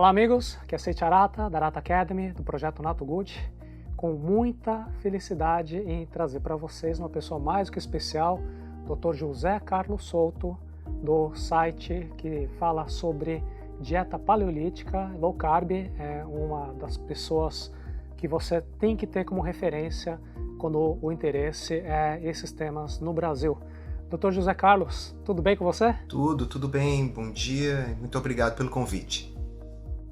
Olá amigos, aqui é Seiichi Arata, da Arata Academy, do projeto Nato Good, com muita felicidade em trazer para vocês uma pessoa mais do que especial, Dr. José Carlos Souto, do site que fala sobre dieta paleolítica, low carb, é uma das pessoas que você tem que ter como referência quando o interesse é esses temas no Brasil. Dr. José Carlos, tudo bem com você? Tudo bem, bom dia, muito obrigado pelo convite.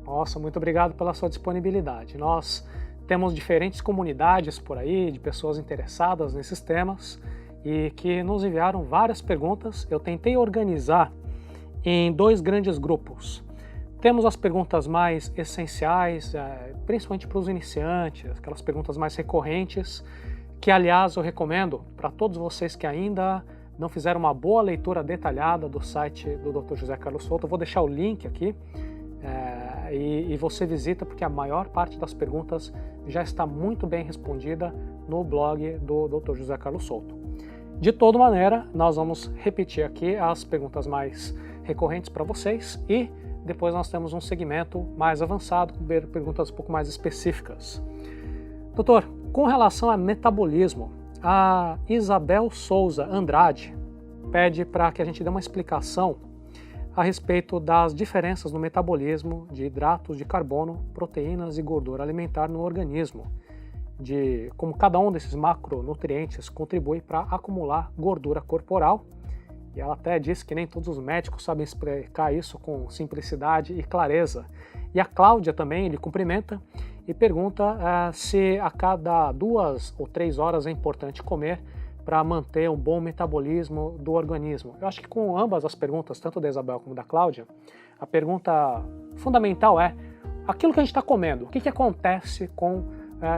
Nossa, muito obrigado pela sua disponibilidade. Nós temos diferentes comunidades por aí, de pessoas interessadas nesses temas e que nos enviaram várias perguntas. Eu tentei organizar em dois grandes grupos. Temos as perguntas mais essenciais, principalmente para os iniciantes, aquelas perguntas mais recorrentes, que aliás eu recomendo para todos vocês que ainda não fizeram uma boa leitura detalhada do site do Dr. José Carlos Souto. Eu vou deixar o link aqui. E você visita, porque a maior parte das perguntas já está muito bem respondida no blog do Dr. José Carlos Souto. De toda maneira, nós vamos repetir aqui as perguntas mais recorrentes para vocês e depois nós temos um segmento mais avançado com perguntas um pouco mais específicas. Doutor, com relação a metabolismo, a Isabel Souza Andrade pede para que a gente dê uma explicação a respeito das diferenças no metabolismo de hidratos de carbono, proteínas e gordura alimentar no organismo, de como cada um desses macronutrientes contribui para acumular gordura corporal. E ela até disse que nem todos os médicos sabem explicar isso com simplicidade e clareza. E a Cláudia também lhe cumprimenta e pergunta se a cada 2 ou 3 horas é importante comer para manter um bom metabolismo do organismo. Eu acho que com ambas as perguntas, tanto da Isabel como da Cláudia, a pergunta fundamental é aquilo que a gente está comendo, o que acontece com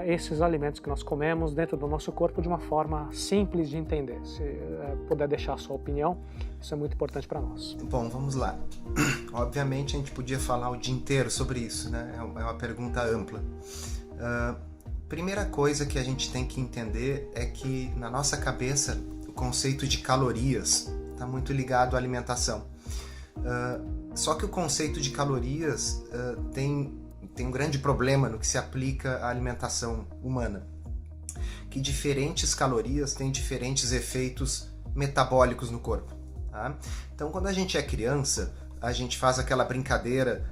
esses alimentos que nós comemos dentro do nosso corpo de uma forma simples de entender. Se puder deixar a sua opinião, isso é muito importante para nós. Bom, vamos lá. Obviamente a gente podia falar o dia inteiro sobre isso, né? É uma pergunta ampla. Primeira coisa que a gente tem que entender é que na nossa cabeça o conceito de calorias está muito ligado à alimentação. Só que o conceito de calorias tem um grande problema no que se aplica à alimentação humana, que diferentes calorias têm diferentes efeitos metabólicos no corpo. Tá? Então, quando a gente é criança, a gente faz aquela brincadeira,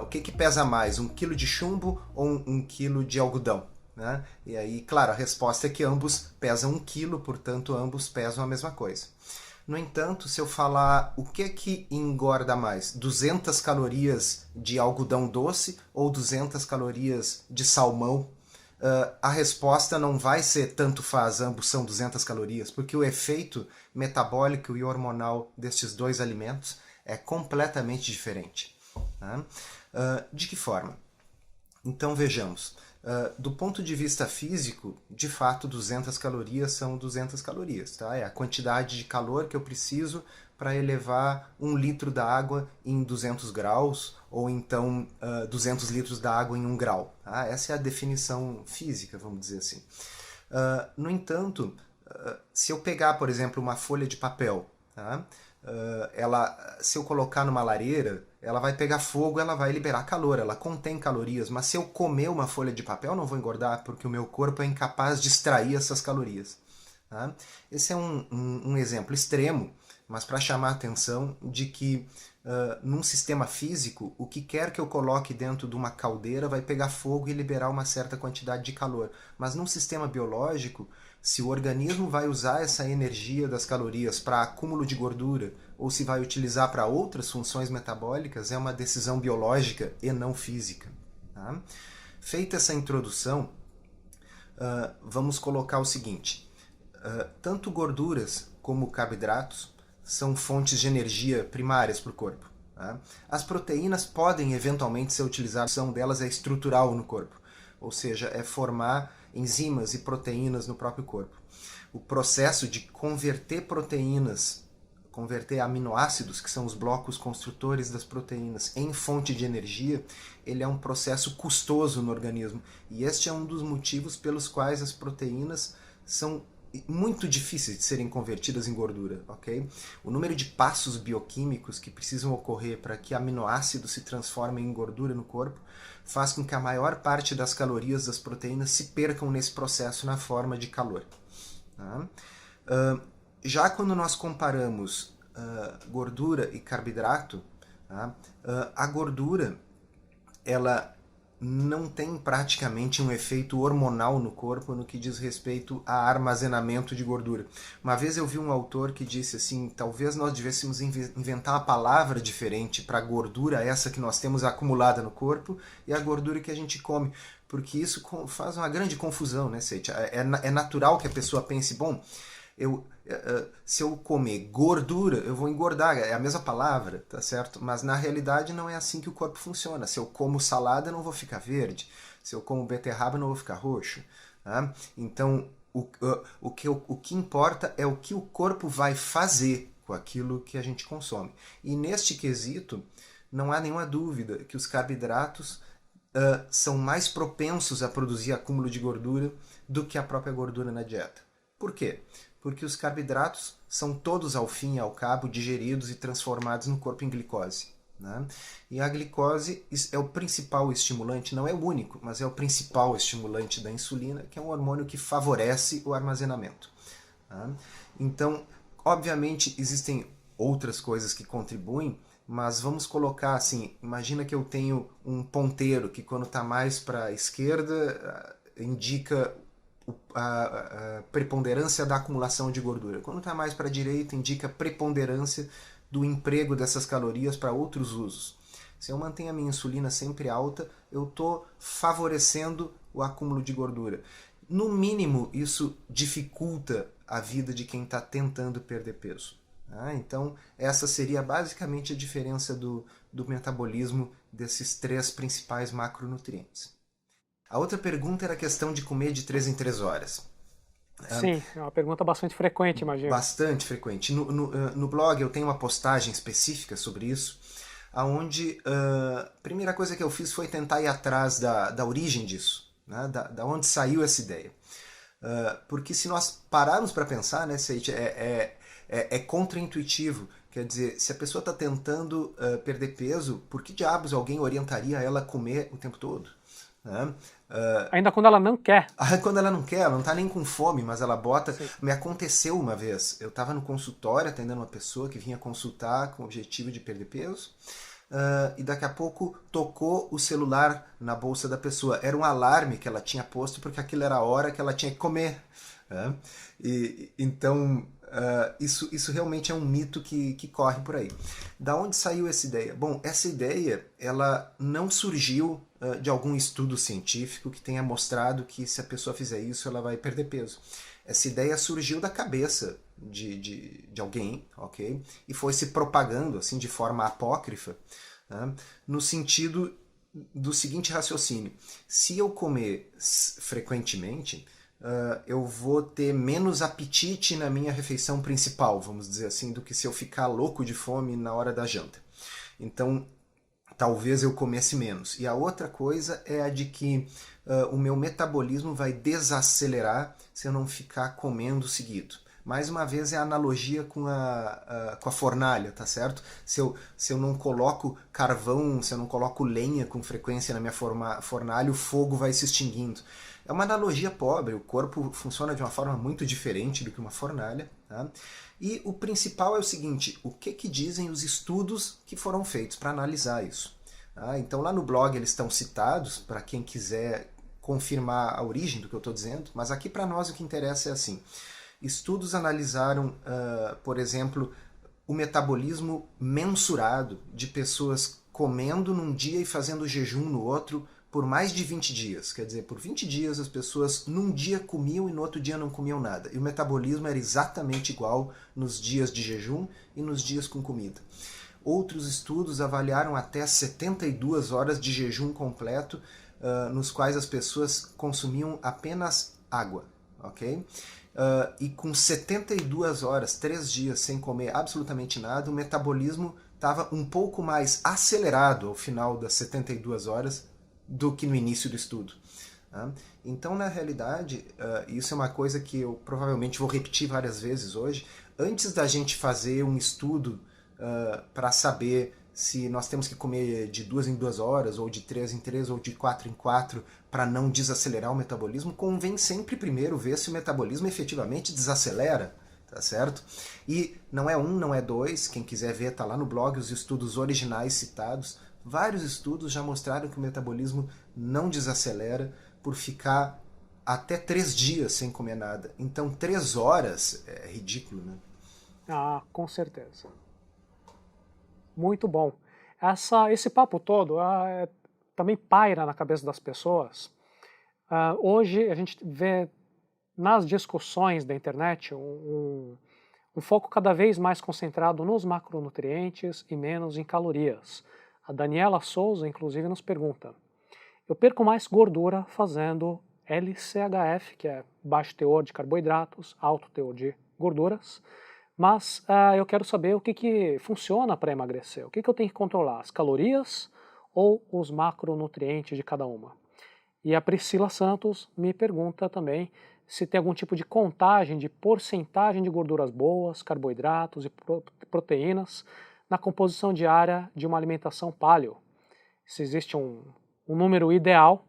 o que pesa mais, 1 quilo de chumbo ou 1 quilo de algodão? Né? E aí, claro, a resposta é que ambos pesam 1 quilo, portanto, ambos pesam a mesma coisa. No entanto, se eu falar o que engorda mais, 200 calorias de algodão doce ou 200 calorias de salmão, a resposta não vai ser tanto faz, ambos são 200 calorias, porque o efeito metabólico e hormonal destes dois alimentos é completamente diferente. Né? De que forma? Então vejamos. Do ponto de vista físico, de fato 200 calorias são 200 calorias. Tá? É a quantidade de calor que eu preciso para elevar 1 litro da água em 200 graus ou então 200 litros da água em 1 grau. Tá? Essa é a definição física, vamos dizer assim. No entanto, se eu pegar, por exemplo, uma folha de papel, tá? Se eu colocar numa lareira, ela vai pegar fogo, ela vai liberar calor, ela contém calorias, mas se eu comer uma folha de papel, não vou engordar, porque o meu corpo é incapaz de extrair essas calorias. Tá? Esse é um exemplo extremo, mas para chamar a atenção de que num sistema físico, o que quer que eu coloque dentro de uma caldeira vai pegar fogo e liberar uma certa quantidade de calor. Mas num sistema biológico, se o organismo vai usar essa energia das calorias para acúmulo de gordura ou se vai utilizar para outras funções metabólicas, é uma decisão biológica e não física. Tá? Feita essa introdução, vamos colocar o seguinte. Tanto gorduras como carboidratos são fontes de energia primárias para o corpo. Tá? As proteínas podem eventualmente ser utilizadas, a função delas é estrutural no corpo, ou seja, é formar enzimas e proteínas no próprio corpo. O processo de converter proteínas, converter aminoácidos, que são os blocos construtores das proteínas, em fonte de energia, ele é um processo custoso no organismo. E este é um dos motivos pelos quais as proteínas são muito difíceis de serem convertidas em gordura, ok? O número de passos bioquímicos que precisam ocorrer para que aminoácidos se transformem em gordura no corpo faz com que a maior parte das calorias das proteínas se percam nesse processo na forma de calor. Tá? Já quando nós comparamos gordura e carboidrato, tá? A gordura ela não tem praticamente um efeito hormonal no corpo no que diz respeito a armazenamento de gordura. Uma vez eu vi um autor que disse assim, talvez nós devêssemos inventar uma palavra diferente para a gordura essa que nós temos acumulada no corpo e a gordura que a gente come, porque isso faz uma grande confusão, né, Seitia? É natural que a pessoa pense, bom, se eu comer gordura, eu vou engordar, é a mesma palavra, tá certo? Mas na realidade não é assim que o corpo funciona. Se eu como salada, eu não vou ficar verde. Se eu como beterraba, eu não vou ficar roxo. Tá? Então, o que importa é o que o corpo vai fazer com aquilo que a gente consome. E neste quesito, não há nenhuma dúvida que os carboidratos são mais propensos a produzir acúmulo de gordura do que a própria gordura na dieta. Por quê? Porque os carboidratos são todos, ao fim e ao cabo, digeridos e transformados no corpo em glicose. Né? E a glicose é o principal estimulante, não é o único, mas é o principal estimulante da insulina, que é um hormônio que favorece o armazenamento. Né? Então, obviamente, existem outras coisas que contribuem, mas vamos colocar assim, imagina que eu tenho um ponteiro que quando está mais para a esquerda indica a preponderância da acumulação de gordura. Quando está mais para a direita, indica a preponderância do emprego dessas calorias para outros usos. Se eu mantenho a minha insulina sempre alta, eu estou favorecendo o acúmulo de gordura. No mínimo, isso dificulta a vida de quem está tentando perder peso. Então, essa seria basicamente a diferença do metabolismo desses 3 principais macronutrientes. A outra pergunta era a questão de comer de 3 em 3 horas. Sim, é uma pergunta bastante frequente, imagino. Bastante frequente. No blog eu tenho uma postagem específica sobre isso, onde a primeira coisa que eu fiz foi tentar ir atrás da origem disso, né? da onde saiu essa ideia. Porque se nós pararmos para pensar, né, é contraintuitivo. Quer dizer, se a pessoa está tentando perder peso, por que diabos alguém orientaria ela a comer o tempo todo? Ainda quando ela não quer. Quando ela não quer, ela não está nem com fome, mas ela bota... Sim. Me aconteceu uma vez, eu estava no consultório atendendo uma pessoa que vinha consultar com o objetivo de perder peso, e daqui a pouco tocou o celular na bolsa da pessoa. Era um alarme que ela tinha posto porque aquilo era a hora que ela tinha que comer. Então... isso realmente é um mito que corre por aí. Da onde saiu essa ideia? Bom, essa ideia ela não surgiu de algum estudo científico que tenha mostrado que se a pessoa fizer isso ela vai perder peso. Essa ideia surgiu da cabeça de alguém, ok? E foi se propagando assim de forma apócrifa, né? No sentido do seguinte raciocínio: se eu comer frequentemente, eu vou ter menos apetite na minha refeição principal, vamos dizer assim, do que se eu ficar louco de fome na hora da janta. Então, talvez eu comesse menos. E a outra coisa é a de que o meu metabolismo vai desacelerar se eu não ficar comendo seguido. Mais uma vez é a analogia com a fornalha, tá certo? Se eu não coloco carvão, se eu não coloco lenha com frequência na minha fornalha, o fogo vai se extinguindo. É uma analogia pobre, o corpo funciona de uma forma muito diferente do que uma fornalha. Tá? E o principal é o seguinte: o que dizem os estudos que foram feitos para analisar isso? Tá? Então lá no blog eles estão citados, para quem quiser confirmar a origem do que eu estou dizendo, mas aqui para nós o que interessa é assim: estudos analisaram, por exemplo, o metabolismo mensurado de pessoas comendo num dia e fazendo jejum no outro, por mais de 20 dias. Quer dizer, por 20 dias as pessoas num dia comiam e no outro dia não comiam nada. E o metabolismo era exatamente igual nos dias de jejum e nos dias com comida. Outros estudos avaliaram até 72 horas de jejum completo, nos quais as pessoas consumiam apenas água. Ok? E com 72 horas, 3 dias sem comer absolutamente nada, o metabolismo estava um pouco mais acelerado ao final das 72 horas do que no início do estudo. Tá? Então, na realidade, isso é uma coisa que eu provavelmente vou repetir várias vezes hoje. Antes da gente fazer um estudo para saber se nós temos que comer de 2 em 2 horas, ou de 3 em 3, ou de 4 em 4, para não desacelerar o metabolismo, convém sempre primeiro ver se o metabolismo efetivamente desacelera, tá certo? E não é um, não é dois, quem quiser ver, tá lá no blog os estudos originais citados. Vários estudos já mostraram que o metabolismo não desacelera por ficar até 3 dias sem comer nada. Então 3 horas é ridículo, né? Ah, com certeza. Muito bom. Esse papo todo também paira na cabeça das pessoas. Hoje a gente vê nas discussões da internet um foco cada vez mais concentrado nos macronutrientes e menos em calorias. A Daniela Souza, inclusive, nos pergunta: eu perco mais gordura fazendo LCHF, que é baixo teor de carboidratos, alto teor de gorduras, mas eu quero saber o que funciona para emagrecer. O que eu tenho que controlar, as calorias ou os macronutrientes de cada uma? E a Priscila Santos me pergunta também se tem algum tipo de contagem de porcentagem de gorduras boas, carboidratos e proteínas na composição diária de uma alimentação paleo. Se existe um número ideal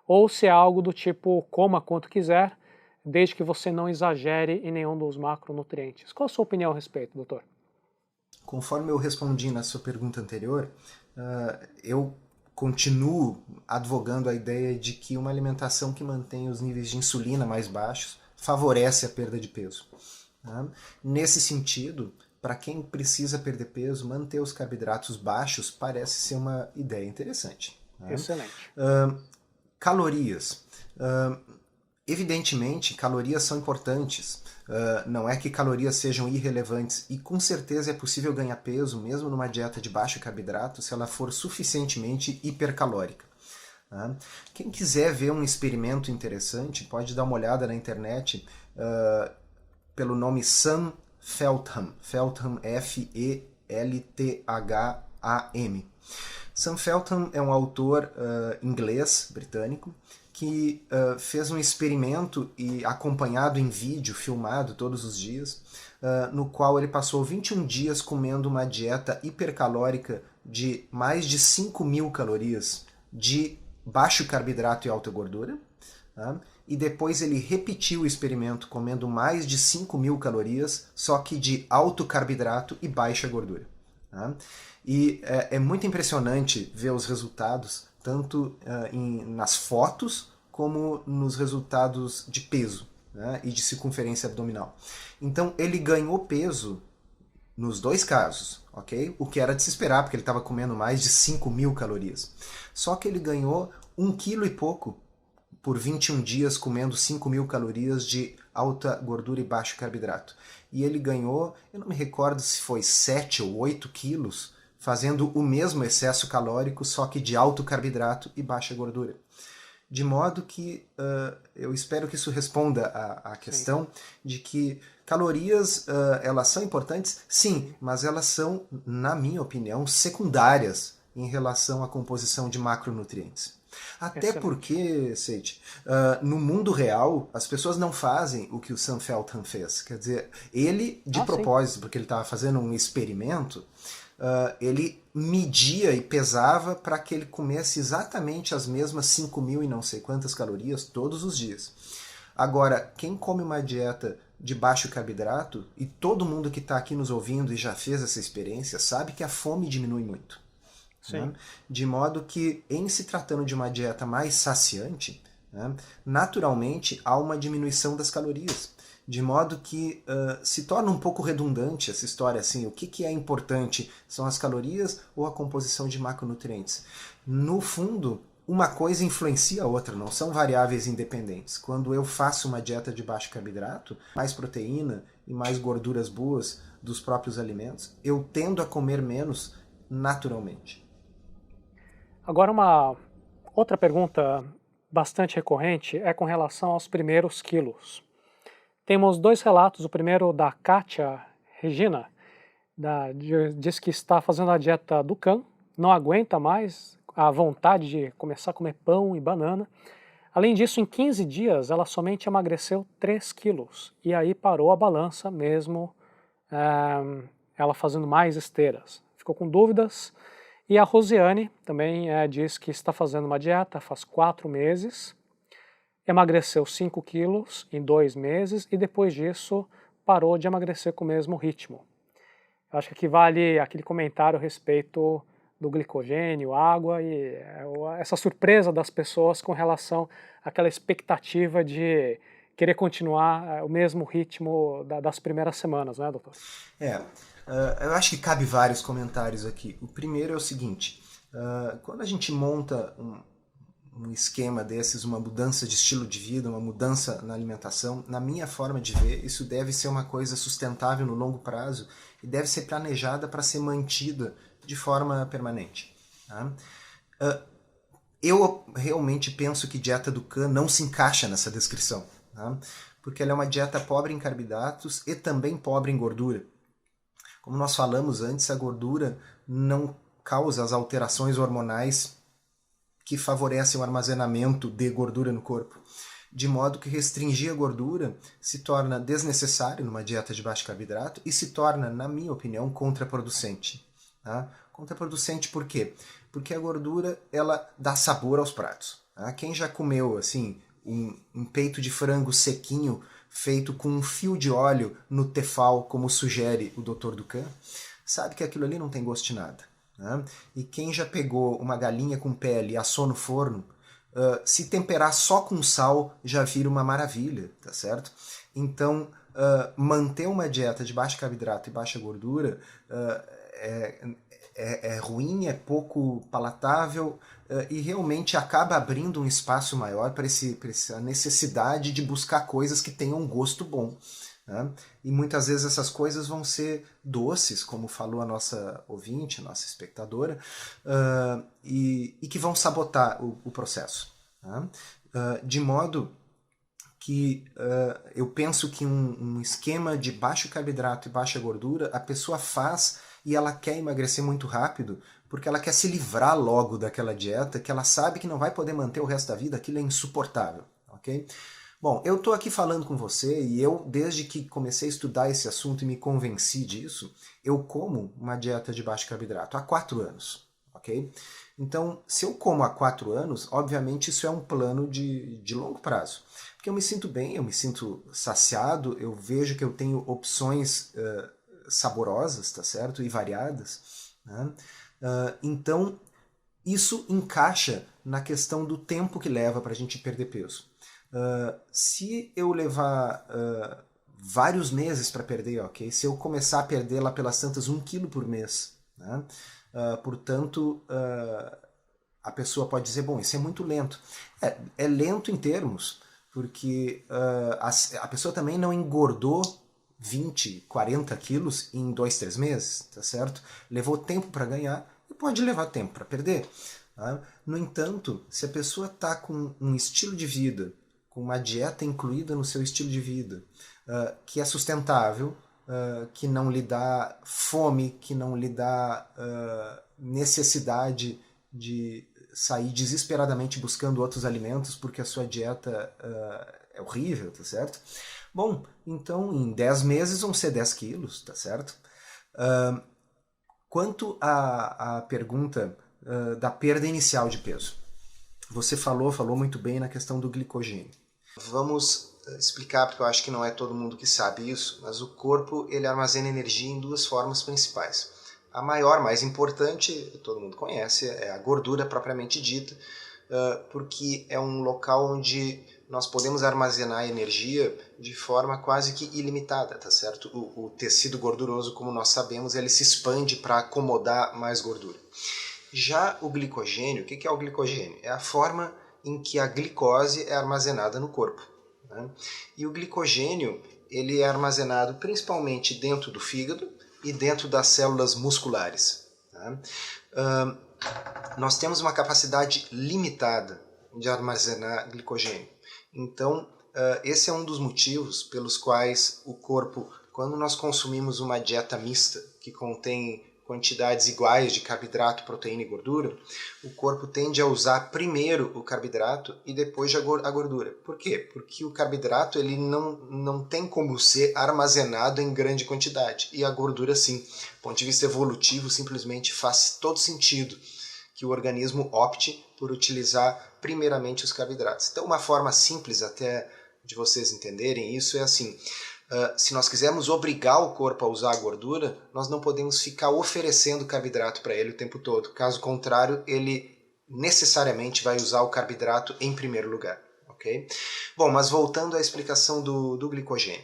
ou se é algo do tipo coma quanto quiser, desde que você não exagere em nenhum dos macronutrientes. Qual a sua opinião a respeito, doutor? Conforme eu respondi na sua pergunta anterior, eu continuo advogando a ideia de que uma alimentação que mantém os níveis de insulina mais baixos favorece a perda de peso. Tá? Nesse sentido, para quem precisa perder peso, manter os carboidratos baixos parece ser uma ideia interessante. Tá? Excelente. Calorias. Evidentemente, calorias são importantes. Não é que calorias sejam irrelevantes, e com certeza é possível ganhar peso mesmo numa dieta de baixo carboidrato se ela for suficientemente hipercalórica. Quem quiser ver um experimento interessante pode dar uma olhada na internet pelo nome Sam Feltham, F-E-L-T-H-A-M. Sam Feltham é um autor inglês, britânico, que fez um experimento e acompanhado em vídeo, filmado todos os dias, no qual ele passou 21 dias comendo uma dieta hipercalórica de mais de 5.000 calorias de baixo carboidrato e alta gordura, tá? E depois ele repetiu o experimento comendo mais de 5.000 calorias, só que de alto carboidrato e baixa gordura. Tá? E é muito impressionante ver os resultados, tanto nas fotos como nos resultados de peso, né, e de circunferência abdominal. Então ele ganhou peso nos dois casos, ok? O que era de se esperar, porque ele estava comendo mais de 5.000 calorias. Só que ele ganhou 1,5 kg por 21 dias comendo 5.000 calorias de alta gordura e baixo carboidrato. E ele ganhou, eu não me recordo se foi 7 ou 8 quilos, fazendo o mesmo excesso calórico, só que de alto carboidrato e baixa gordura. De modo que eu espero que isso responda à questão de que calorias, elas são importantes, sim, mas elas são, na minha opinião, secundárias em relação à composição de macronutrientes. Até porque, Seit, no mundo real, as pessoas não fazem o que o Sam Feltham fez. Quer dizer, ele, de propósito, porque ele estava fazendo um experimento, ele media e pesava para que ele comesse exatamente as mesmas 5.000 e não sei quantas calorias todos os dias. Agora, quem come uma dieta de baixo carboidrato, e todo mundo que está aqui nos ouvindo e já fez essa experiência, sabe que a fome diminui muito. Né? De modo que, em se tratando de uma dieta mais saciante, né, naturalmente há uma diminuição das calorias. De modo que se torna um pouco redundante essa história assim, o que é importante? São as calorias ou a composição de macronutrientes? No fundo, uma coisa influencia a outra, não são variáveis independentes. Quando eu faço uma dieta de baixo carboidrato, mais proteína e mais gorduras boas dos próprios alimentos, eu tendo a comer menos naturalmente. Agora, uma outra pergunta bastante recorrente é com relação aos primeiros quilos. Temos dois relatos, o primeiro da Kátia Regina, diz que está fazendo a dieta do Can, não aguenta mais a vontade de começar a comer pão e banana. Além disso, em 15 dias, ela somente emagreceu 3 quilos. E aí parou a balança mesmo, ela fazendo mais esteiras. Ficou com dúvidas. E a Rosiane também diz que está fazendo uma dieta faz 4 meses. Emagreceu 5 quilos em 2 meses e depois disso parou de emagrecer com o mesmo ritmo. Eu acho que aqui vale aquele comentário a respeito do glicogênio, água e essa surpresa das pessoas com relação àquela expectativa de querer continuar o mesmo ritmo das primeiras semanas, né, doutor? Eu acho que cabe vários comentários aqui. O primeiro é o seguinte, quando a gente monta um esquema desses, uma mudança de estilo de vida, uma mudança na alimentação, na minha forma de ver, isso deve ser uma coisa sustentável no longo prazo e deve ser planejada para ser mantida de forma permanente. Tá? Eu realmente penso que dieta do Kahn não se encaixa nessa descrição, tá? Porque ela é uma dieta pobre em carboidratos e também pobre em gordura. Como nós falamos antes, a gordura não causa as alterações hormonais que favorecem o armazenamento de gordura no corpo. De modo que restringir a gordura se torna desnecessário numa dieta de baixo carboidrato e se torna, na minha opinião, contraproducente. Tá? Contraproducente por quê? Porque a gordura ela dá sabor aos pratos. Tá? Quem já comeu assim um peito de frango sequinho feito com um fio de óleo no tefal, como sugere o Dr. Dukan, sabe que aquilo ali não tem gosto de nada. Né? E quem já pegou uma galinha com pele e assou no forno, se temperar só com sal já vira uma maravilha, tá certo? Então, manter uma dieta de baixo carboidrato e baixa gordura é ruim, é pouco palatável e realmente acaba abrindo um espaço maior para essa necessidade de buscar coisas que tenham um gosto bom. Né? E muitas vezes essas coisas vão ser doces, como falou a nossa ouvinte, a nossa espectadora, e que vão sabotar o processo. Né? De modo que eu penso que um esquema de baixo carboidrato e baixa gordura, a pessoa faz e ela quer emagrecer muito rápido, porque ela quer se livrar logo daquela dieta, que ela sabe que não vai poder manter o resto da vida, aquilo é insuportável. Ok? Bom, eu estou aqui falando com você e eu, desde que comecei a estudar esse assunto e me convenci disso, eu como uma dieta de baixo carboidrato há 4 anos, ok? Então, se eu como há 4 anos, obviamente isso é um plano de longo prazo. Porque eu me sinto bem, eu me sinto saciado, eu vejo que eu tenho opções saborosas, tá certo? E variadas. Né? Então, isso encaixa na questão do tempo que leva para a gente perder peso. Se eu levar vários meses para perder, ok? Se eu começar a perder lá pelas tantas 1 quilo por mês, né? Portanto, a pessoa pode dizer, bom, isso é muito lento. É lento em termos, porque a pessoa também não engordou 20, 40 quilos em 2, 3 meses, tá certo? Levou tempo para ganhar e pode levar tempo para perder. Tá? No entanto, se a pessoa está com um estilo de vida, com uma dieta incluída no seu estilo de vida, que é sustentável, que não lhe dá fome, que não lhe dá necessidade de sair desesperadamente buscando outros alimentos porque a sua dieta é horrível, tá certo? Bom, então em 10 meses vão ser 10 quilos, tá certo? Quanto à pergunta da perda inicial de peso, você falou muito bem na questão do glicogênio. Vamos explicar, porque eu acho que não é todo mundo que sabe isso, mas o corpo ele armazena energia em 2 formas principais. A maior, mais importante, todo mundo conhece, é a gordura propriamente dita, porque é um local onde nós podemos armazenar energia de forma quase que ilimitada, tá certo? O tecido gorduroso, como nós sabemos, ele se expande para acomodar mais gordura. Já o glicogênio, o que é o glicogênio? É a forma em que a glicose é armazenada no corpo. Né? E o glicogênio ele é armazenado principalmente dentro do fígado e dentro das células musculares. Tá? Nós temos uma capacidade limitada de armazenar glicogênio. Então, esse é um dos motivos pelos quais o corpo, quando nós consumimos uma dieta mista, que contém quantidades iguais de carboidrato, proteína e gordura, o corpo tende a usar primeiro o carboidrato e depois a gordura. Por quê? Porque o carboidrato ele não tem como ser armazenado em grande quantidade, e a gordura sim. Do ponto de vista evolutivo, simplesmente faz todo sentido que o organismo opte por utilizar primeiramente os carboidratos. Então, uma forma simples até de vocês entenderem isso é assim: se nós quisermos obrigar o corpo a usar a gordura, nós não podemos ficar oferecendo carboidrato para ele o tempo todo. Caso contrário, ele necessariamente vai usar o carboidrato em primeiro lugar. Okay? Bom, mas voltando à explicação do glicogênio.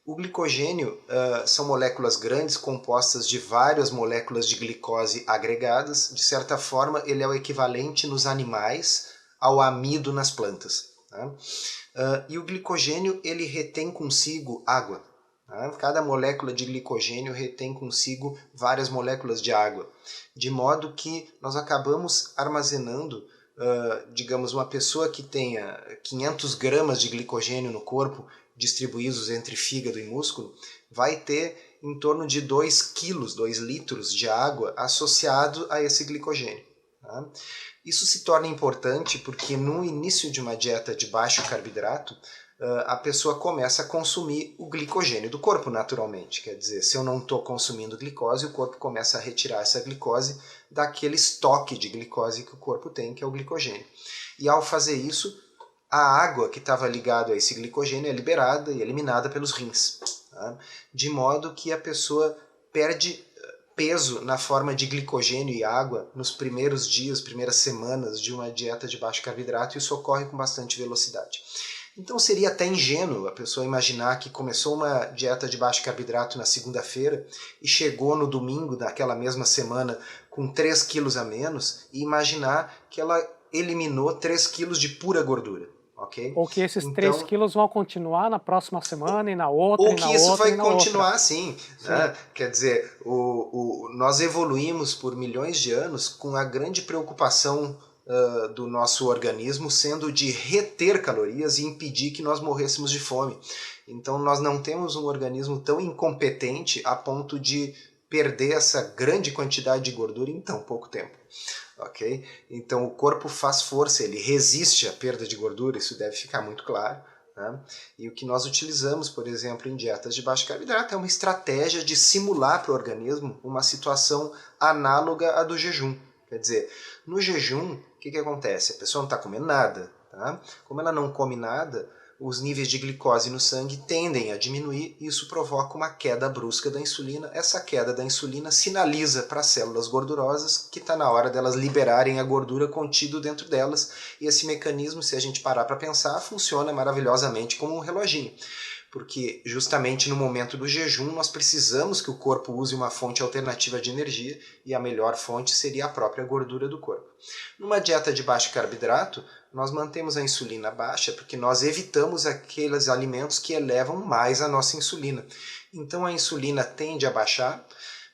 O glicogênio são moléculas grandes compostas de várias moléculas de glicose agregadas. De certa forma, ele é o equivalente nos animais ao amido nas plantas. Tá? E o glicogênio ele retém consigo água. Tá? Cada molécula de glicogênio retém consigo várias moléculas de água, de modo que nós acabamos armazenando, digamos, uma pessoa que tenha 500 gramas de glicogênio no corpo, distribuídos entre fígado e músculo, vai ter em torno de 2 quilos, 2 litros de água associado a esse glicogênio. Tá? Isso se torna importante porque no início de uma dieta de baixo carboidrato, a pessoa começa a consumir o glicogênio do corpo naturalmente. Quer dizer, se eu não estou consumindo glicose, o corpo começa a retirar essa glicose daquele estoque de glicose que o corpo tem, que é o glicogênio. E ao fazer isso, a água que estava ligada a esse glicogênio é liberada e eliminada pelos rins. Tá? De modo que a pessoa perde peso na forma de glicogênio e água nos primeiros dias, primeiras semanas de uma dieta de baixo carboidrato, e isso ocorre com bastante velocidade. Então seria até ingênuo a pessoa imaginar que começou uma dieta de baixo carboidrato na segunda-feira e chegou no domingo daquela mesma semana com 3 quilos a menos e imaginar que ela eliminou 3 quilos de pura gordura. Okay? Ou que esses 3 quilos vão continuar na próxima semana e na outra, ou e na que isso outra, vai e na continuar outra. assim. Né? Quer dizer, nós evoluímos por milhões de anos com a grande preocupação do nosso organismo sendo de reter calorias e impedir que nós morrêssemos de fome. Então nós não temos um organismo tão incompetente a ponto de perder essa grande quantidade de gordura em tão pouco tempo. Okay? Então o corpo faz força, ele resiste à perda de gordura, isso deve ficar muito claro. Né? E o que nós utilizamos, por exemplo, em dietas de baixo carboidrato é uma estratégia de simular para o organismo uma situação análoga à do jejum. Quer dizer, no jejum, o que acontece? A pessoa não está comendo nada. Tá? Como ela não come nada, os níveis de glicose no sangue tendem a diminuir e isso provoca uma queda brusca da insulina. Essa queda da insulina sinaliza para as células gordurosas que está na hora delas liberarem a gordura contida dentro delas. E esse mecanismo, se a gente parar para pensar, funciona maravilhosamente como um reloginho. Porque justamente no momento do jejum nós precisamos que o corpo use uma fonte alternativa de energia e a melhor fonte seria a própria gordura do corpo. Numa dieta de baixo carboidrato, nós mantemos a insulina baixa porque nós evitamos aqueles alimentos que elevam mais a nossa insulina. Então a insulina tende a baixar,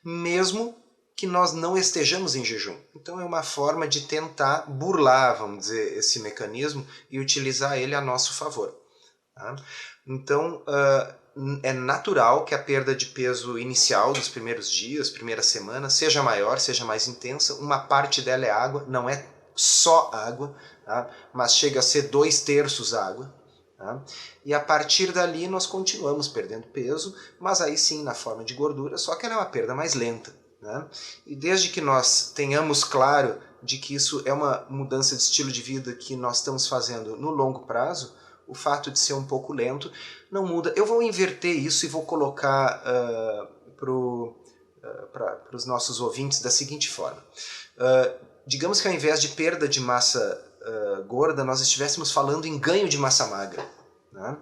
mesmo que nós não estejamos em jejum. Então é uma forma de tentar burlar, vamos dizer, esse mecanismo e utilizar ele a nosso favor. Tá? Então é natural que a perda de peso inicial dos primeiros dias, primeira semana, seja maior, seja mais intensa. Uma parte dela é água, não é só água, tá? Mas chega a ser 2/3 água. Tá? E a partir dali nós continuamos perdendo peso, mas aí sim na forma de gordura, só que ela é uma perda mais lenta. Né? E desde que nós tenhamos claro de que isso é uma mudança de estilo de vida que nós estamos fazendo no longo prazo, o fato de ser um pouco lento não muda. Eu vou inverter isso e vou colocar para os nossos ouvintes da seguinte forma. Digamos que ao invés de perda de massa gorda, nós estivéssemos falando em ganho de massa magra. Né?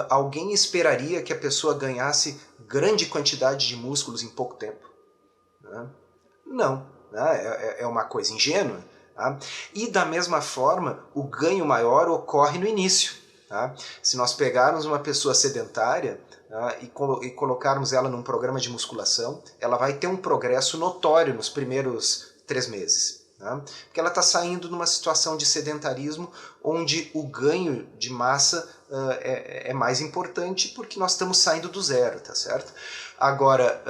Alguém esperaria que a pessoa ganhasse grande quantidade de músculos em pouco tempo? Né? Não. Né? É uma coisa ingênua. Tá? E da mesma forma, o ganho maior ocorre no início. Tá? Se nós pegarmos uma pessoa sedentária e colocarmos ela num programa de musculação, ela vai ter um progresso notório nos primeiros 3 meses. Tá? Porque ela está saindo numa situação de sedentarismo onde o ganho de massa é mais importante porque nós estamos saindo do zero. Tá certo? Agora,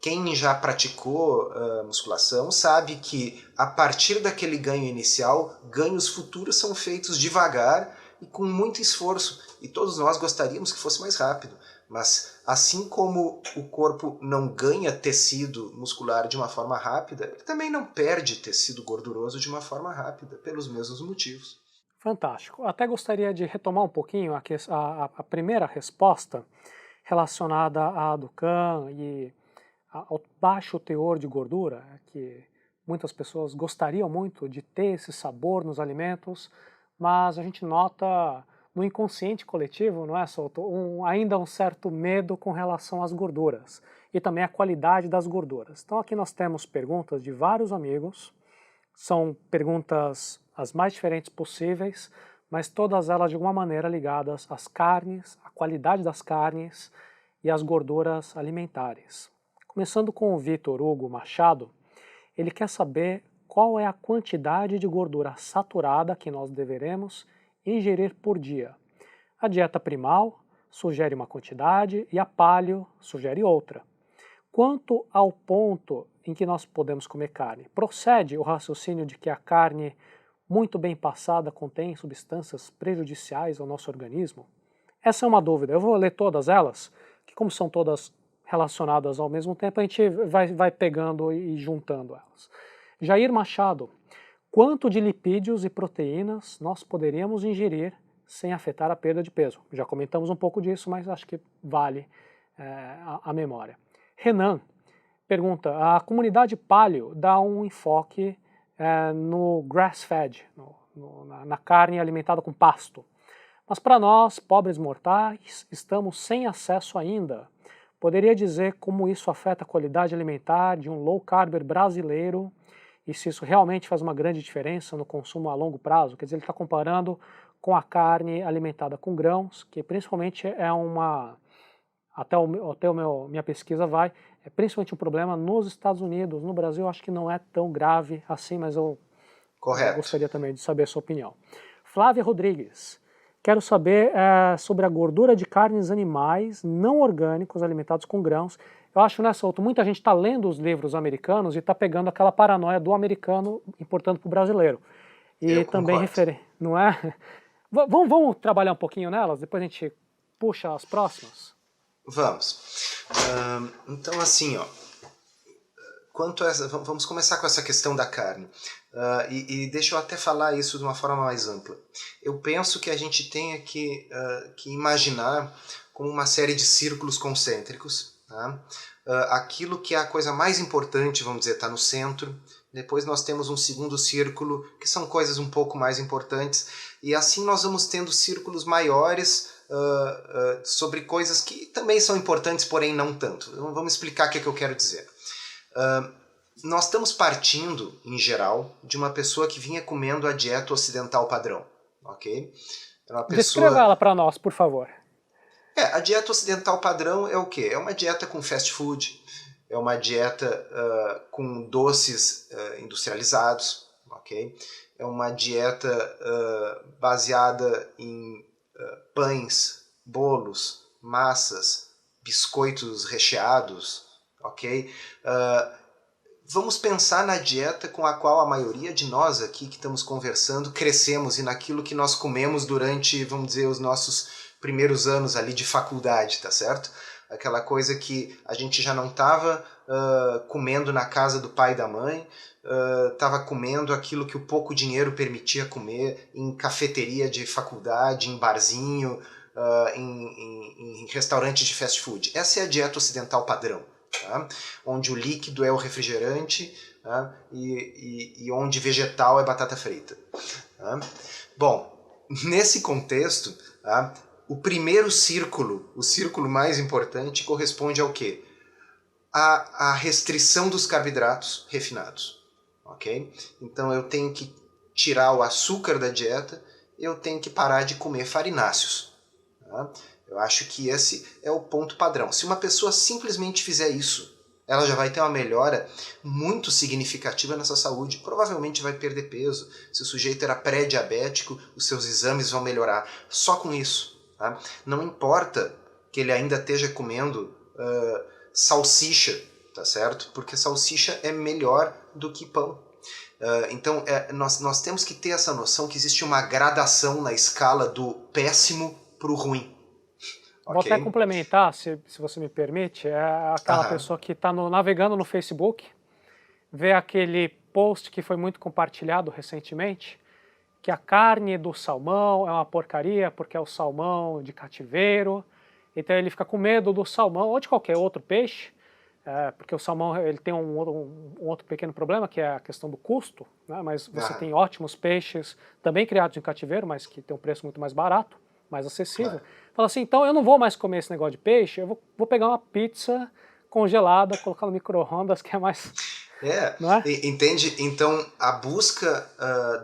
Quem já praticou musculação sabe que a partir daquele ganho inicial, ganhos futuros são feitos devagar e com muito esforço. E todos nós gostaríamos que fosse mais rápido. Mas assim como o corpo não ganha tecido muscular de uma forma rápida, ele também não perde tecido gorduroso de uma forma rápida, pelos mesmos motivos. Fantástico. Até gostaria de retomar um pouquinho a primeira resposta relacionada à do Kahn e ao baixo teor de gordura, que muitas pessoas gostariam muito de ter esse sabor nos alimentos, mas a gente nota no inconsciente coletivo, não é, Souto, ainda um certo medo com relação às gorduras e também a qualidade das gorduras. Então aqui nós temos perguntas de vários amigos, são perguntas as mais diferentes possíveis, mas todas elas de alguma maneira ligadas às carnes, à qualidade das carnes e às gorduras alimentares. Começando com o Vitor Hugo Machado, ele quer saber qual é a quantidade de gordura saturada que nós deveremos ingerir por dia. A dieta primal sugere uma quantidade e a paleo sugere outra. Quanto ao ponto em que nós podemos comer carne, procede o raciocínio de que a carne muito bem passada contém substâncias prejudiciais ao nosso organismo? Essa é uma dúvida. Eu vou ler todas elas, que como são todas relacionadas ao mesmo tempo, a gente vai pegando e juntando elas. Jair Machado, quanto de lipídios e proteínas nós poderíamos ingerir sem afetar a perda de peso? Já comentamos um pouco disso, mas acho que vale a memória. Renan pergunta, a comunidade paleo dá um enfoque no grass-fed, na carne alimentada com pasto. Mas para nós, pobres mortais, estamos sem acesso ainda. Poderia dizer como isso afeta a qualidade alimentar de um low-carber brasileiro e se isso realmente faz uma grande diferença no consumo a longo prazo? Quer dizer, ele está comparando com a carne alimentada com grãos, que principalmente é minha pesquisa é principalmente um problema nos Estados Unidos. No Brasil, acho que não é tão grave assim, mas eu gostaria também de saber a sua opinião. Flávia Rodrigues, quero saber sobre a gordura de carnes animais não orgânicos alimentados com grãos. Eu acho, né, Souto, muita gente está lendo os livros americanos e está pegando aquela paranoia do americano importando para o brasileiro. E eu também não é? Vamos trabalhar um pouquinho nelas, depois a gente puxa as próximas? Vamos. Então, assim, ó, vamos começar com essa questão da carne. E deixa eu até falar isso de uma forma mais ampla. Eu penso que a gente tem que imaginar como uma série de círculos concêntricos. Tá? Aquilo que é a coisa mais importante, vamos dizer, está no centro. Depois nós temos um segundo círculo, que são coisas um pouco mais importantes. E assim nós vamos tendo círculos maiores sobre coisas que também são importantes, porém não tanto. Então, vamos explicar o que eu quero dizer. Nós estamos partindo, em geral, de uma pessoa que vinha comendo a dieta ocidental padrão. Ok? Descreva ela para nós, por favor. A dieta ocidental padrão é o quê? É uma dieta com fast food, é uma dieta com doces industrializados, ok? É uma dieta baseada em pães, bolos, massas, biscoitos recheados, ok? Vamos pensar na dieta com a qual a maioria de nós aqui que estamos conversando crescemos e naquilo que nós comemos durante, vamos dizer, os nossos primeiros anos ali de faculdade, tá certo? Aquela coisa que a gente já não estava comendo na casa do pai e da mãe, estava comendo aquilo que o pouco dinheiro permitia comer em cafeteria de faculdade, em barzinho, em restaurante de fast food. Essa é a dieta ocidental padrão, tá? Onde o líquido é o refrigerante, tá? e onde vegetal é batata frita. Tá? Bom, nesse contexto, tá? O primeiro círculo, o círculo mais importante, corresponde ao quê? A restrição dos carboidratos refinados. Ok? Então eu tenho que tirar o açúcar da dieta, eu tenho que parar de comer farináceos. Tá? Eu acho que esse é o ponto padrão. Se uma pessoa simplesmente fizer isso, ela já vai ter uma melhora muito significativa na sua saúde. Provavelmente vai perder peso. Se o sujeito era pré-diabético, os seus exames vão melhorar. Só com isso. Tá? Não importa que ele ainda esteja comendo salsicha tá certo? Porque salsicha é melhor do que pão. Então, nós temos que ter essa noção que existe uma gradação na escala do péssimo para o ruim. Vou até Ok? complementar, se você me permite, é aquela Aham. pessoa que está navegando no Facebook, vê aquele post que foi muito compartilhado recentemente, que a carne do salmão é uma porcaria porque é o salmão de cativeiro, então ele fica com medo do salmão ou de qualquer outro peixe, porque o salmão ele tem um outro pequeno problema, que é a questão do custo, né? Mas você Aham. tem ótimos peixes, também criados em cativeiro, mas que tem um preço muito mais barato, mais acessível. Claro. Fala assim, então eu não vou mais comer esse negócio de peixe, eu vou pegar uma pizza congelada, colocar no micro-ondas, que é mais, não é? Entende? Então, a busca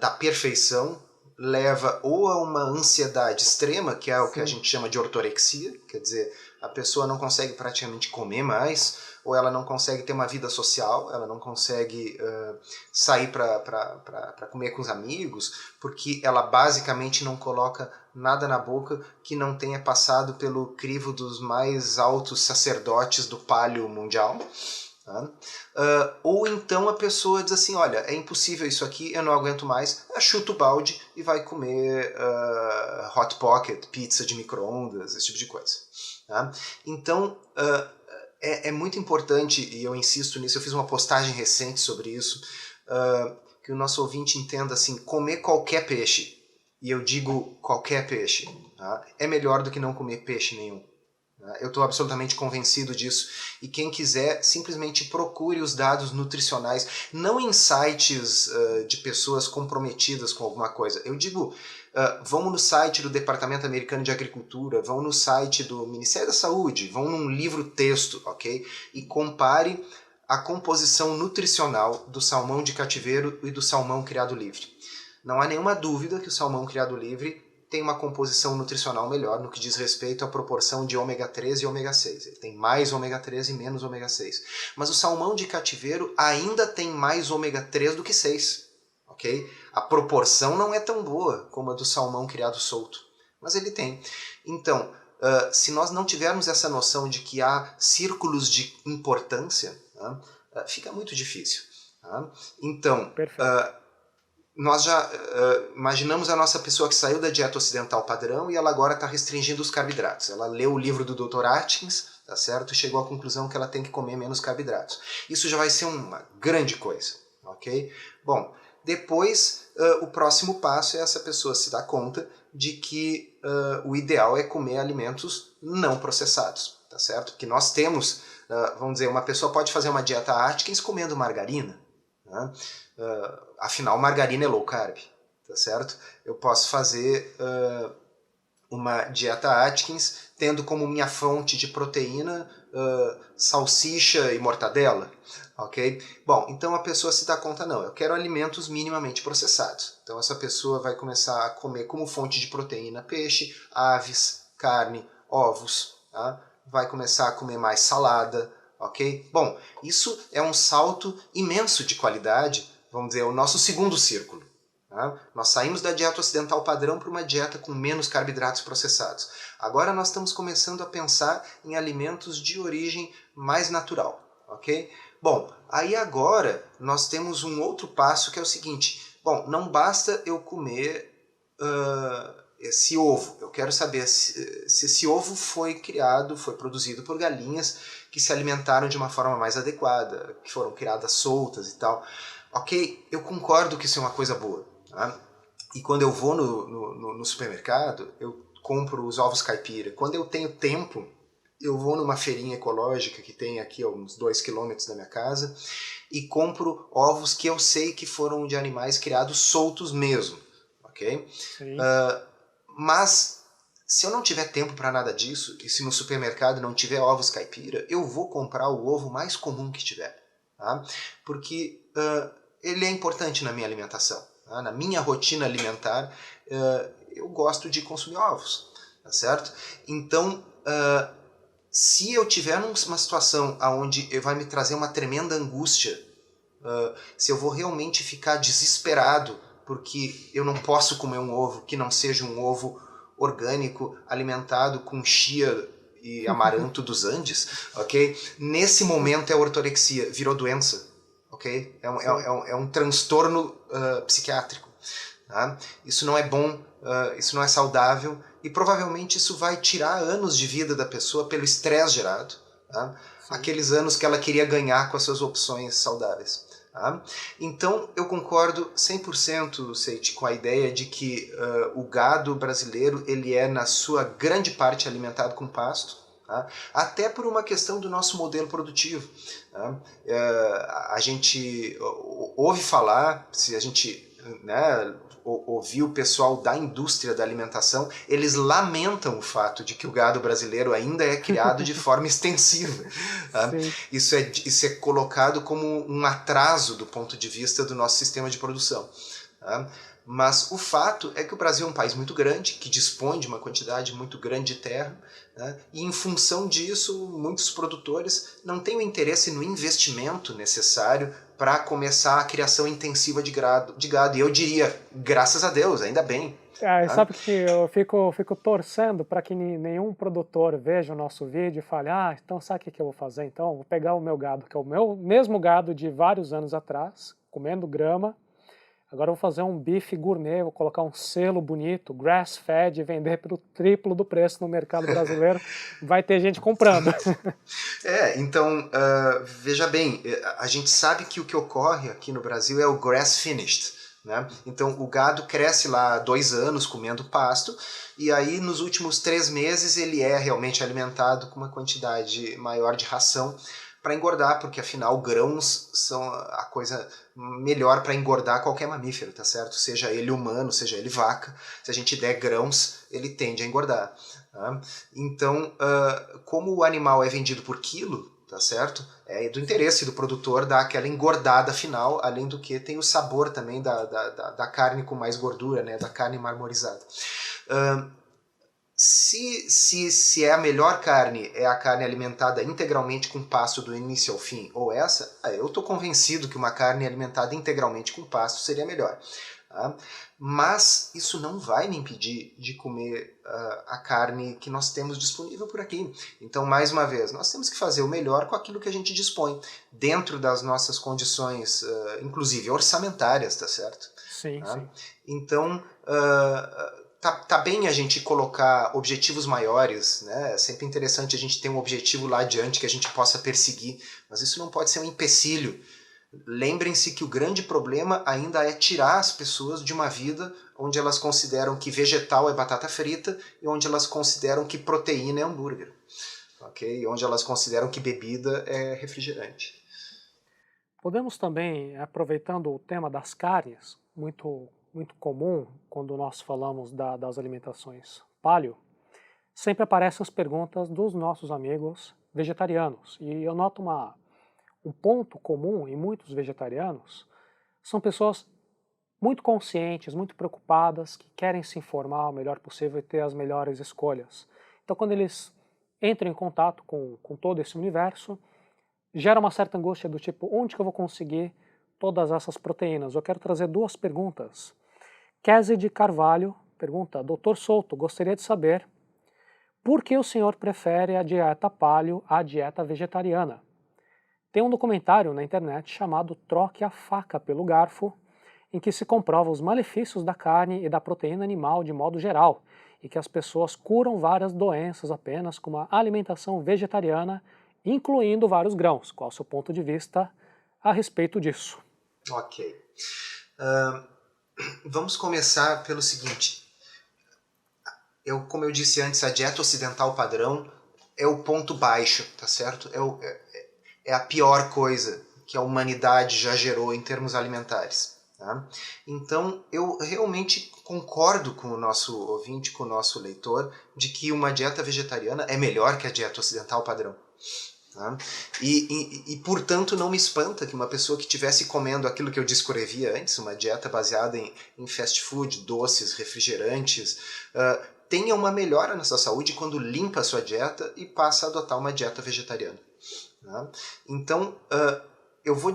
da perfeição leva ou a uma ansiedade extrema, que é o que a Sim, gente chama de ortorexia, quer dizer, a pessoa não consegue praticamente comer mais, ou ela não consegue ter uma vida social, ela não consegue sair para comer com os amigos, porque ela basicamente não coloca nada na boca que não tenha passado pelo crivo dos mais altos sacerdotes do palio mundial. Tá? Ou então a pessoa diz assim, olha, é impossível isso aqui, eu não aguento mais, chuta o balde e vai comer hot pocket, pizza de micro-ondas, esse tipo de coisa. Tá? Então, é muito importante, e eu insisto nisso, eu fiz uma postagem recente sobre isso, que o nosso ouvinte entenda assim, comer qualquer peixe, e eu digo qualquer peixe, tá? É melhor do que não comer peixe nenhum. Eu estou absolutamente convencido disso. E quem quiser, simplesmente procure os dados nutricionais, não em sites de pessoas comprometidas com alguma coisa. Eu digo, vão no site do Departamento Americano de Agricultura, vão no site do Ministério da Saúde, vão num livro-texto, ok? E compare a composição nutricional do salmão de cativeiro e do salmão criado livre. Não há nenhuma dúvida que o salmão criado livre tem uma composição nutricional melhor no que diz respeito à proporção de ômega 3 e ômega 6. Ele tem mais ômega 3 e menos ômega 6. Mas o salmão de cativeiro ainda tem mais ômega 3 do que 6. Okay? A proporção não é tão boa como a do salmão criado solto, mas ele tem. Então, se nós não tivermos essa noção de que há círculos de importância, fica muito difícil. Então, perfeito. nós já imaginamos a nossa pessoa que saiu da dieta ocidental padrão e ela agora está restringindo os carboidratos. Ela leu o livro do Dr. Atkins, tá certo? E chegou à conclusão que ela tem que comer menos carboidratos. Isso já vai ser uma grande coisa, ok? Bom, depois o próximo passo é essa pessoa se dar conta de que o ideal é comer alimentos não processados, tá certo? Porque nós temos, vamos dizer, uma pessoa pode fazer uma dieta Atkins comendo margarina, né? Afinal, margarina é low carb, tá certo? Eu posso fazer uma dieta Atkins tendo como minha fonte de proteína salsicha e mortadela, ok? Bom, então a pessoa se dá conta, não, eu quero alimentos minimamente processados. Então essa pessoa vai começar a comer como fonte de proteína peixe, aves, carne, ovos, tá? Vai começar a comer mais salada, ok? Bom, isso é um salto imenso de qualidade, vamos dizer, o nosso segundo círculo. Tá? Nós saímos da dieta ocidental padrão para uma dieta com menos carboidratos processados. Agora nós estamos começando a pensar em alimentos de origem mais natural, ok? Bom, aí agora nós temos um outro passo que é o seguinte, bom, não basta eu comer esse ovo, eu quero saber se esse ovo foi criado, foi produzido por galinhas que se alimentaram de uma forma mais adequada, que foram criadas soltas e tal. Ok, eu concordo que isso é uma coisa boa. Tá? E quando eu vou no supermercado, eu compro os ovos caipira. Quando eu tenho tempo, eu vou numa feirinha ecológica que tem aqui a uns 2 quilômetros da minha casa e compro ovos que eu sei que foram de animais criados soltos mesmo. Ok? Mas se eu não tiver tempo para nada disso, e se no supermercado não tiver ovos caipira, eu vou comprar o ovo mais comum que tiver. Tá? Porque ele é importante na minha alimentação. Tá? Na minha rotina alimentar, eu gosto de consumir ovos. Tá certo? Então, se eu tiver numa situação onde vai me trazer uma tremenda angústia, se eu vou realmente ficar desesperado porque eu não posso comer um ovo que não seja um ovo orgânico, alimentado com chia e amaranto dos Andes, ok? Nesse momento é ortorexia, virou doença, ok? É um transtorno psiquiátrico. Tá? Isso não é bom, isso não é saudável e provavelmente isso vai tirar anos de vida da pessoa pelo estresse gerado. Tá? Aqueles anos que ela queria ganhar com as suas opções saudáveis. Tá? Então eu concordo 100%, Seiti, com a ideia de que o gado brasileiro ele é na sua grande parte alimentado com pasto, tá? Até por uma questão do nosso modelo produtivo. Tá? A gente ouve falar, se a gente ouvir o pessoal da indústria da alimentação, eles lamentam o fato de que o gado brasileiro ainda é criado de forma extensiva. Tá? Isso é colocado como um atraso do ponto de vista do nosso sistema de produção. Tá? Mas o fato é que o Brasil é um país muito grande, que dispõe de uma quantidade muito grande de terra, né? E em função disso, muitos produtores não têm o interesse no investimento necessário para começar a criação intensiva de gado. E eu diria, graças a Deus, ainda bem. Tá? Sabe que eu fico torcendo para que nenhum produtor veja o nosso vídeo e fale, então sabe o que eu vou fazer? Então, vou pegar o meu gado, que é o meu mesmo gado de vários anos atrás, comendo grama. Agora eu vou fazer um bife gourmet, vou colocar um selo bonito, grass-fed, e vender pelo triplo do preço no mercado brasileiro. Vai ter gente comprando. Então, veja bem, a gente sabe que o que ocorre aqui no Brasil é o grass-finished. Né? Então o gado cresce lá há 2 anos comendo pasto, e aí nos últimos 3 meses ele é realmente alimentado com uma quantidade maior de ração para engordar, porque afinal grãos são a coisa melhor para engordar qualquer mamífero, tá certo? Seja ele humano, seja ele vaca, se a gente der grãos, ele tende a engordar. Tá? Então, como o animal é vendido por quilo, tá certo? É do interesse do produtor dar aquela engordada final, além do que tem o sabor também da carne com mais gordura, né? Da carne marmorizada. Se é a melhor carne, é a carne alimentada integralmente com pasto do início ao fim, ou essa, eu estou convencido que uma carne alimentada integralmente com pasto seria melhor. Tá? Mas isso não vai me impedir de comer a carne que nós temos disponível por aqui. Então, mais uma vez, nós temos que fazer o melhor com aquilo que a gente dispõe, dentro das nossas condições, inclusive orçamentárias, tá certo? Sim, tá? sim. Então, tá bem a gente colocar objetivos maiores, né? É sempre interessante a gente ter um objetivo lá adiante que a gente possa perseguir, mas isso não pode ser um empecilho. Lembrem-se que o grande problema ainda é tirar as pessoas de uma vida onde elas consideram que vegetal é batata frita e onde elas consideram que proteína é hambúrguer, ok? E onde elas consideram que bebida é refrigerante. Podemos também, aproveitando o tema das carnes, muito comum quando nós falamos das alimentações paleo, sempre aparecem as perguntas dos nossos amigos vegetarianos. E eu noto um ponto comum em muitos vegetarianos, são pessoas muito conscientes, muito preocupadas, que querem se informar o melhor possível e ter as melhores escolhas. Então quando eles entram em contato com todo esse universo, gera uma certa angústia do tipo, onde que eu vou conseguir todas essas proteínas? Eu quero trazer 2 perguntas. Kézia de Carvalho pergunta, Dr. Souto, gostaria de saber por que o senhor prefere a dieta paleo à dieta vegetariana? Tem um documentário na internet chamado Troque a Faca pelo Garfo, em que se comprova os malefícios da carne e da proteína animal de modo geral, e que as pessoas curam várias doenças apenas com uma alimentação vegetariana, incluindo vários grãos. Qual é o seu ponto de vista a respeito disso? Ok. Vamos começar pelo seguinte. Como eu disse antes, a dieta ocidental padrão é o ponto baixo, tá certo? É a pior coisa que a humanidade já gerou em termos alimentares. Tá? Então, eu realmente concordo com o nosso ouvinte, com o nosso leitor, de que uma dieta vegetariana é melhor que a dieta ocidental padrão. Tá? E, portanto, não me espanta que uma pessoa que estivesse comendo aquilo que eu descrevia antes, uma dieta baseada em fast food, doces, refrigerantes, tenha uma melhora na sua saúde quando limpa a sua dieta e passa a adotar uma dieta vegetariana. Tá? Então, eu vou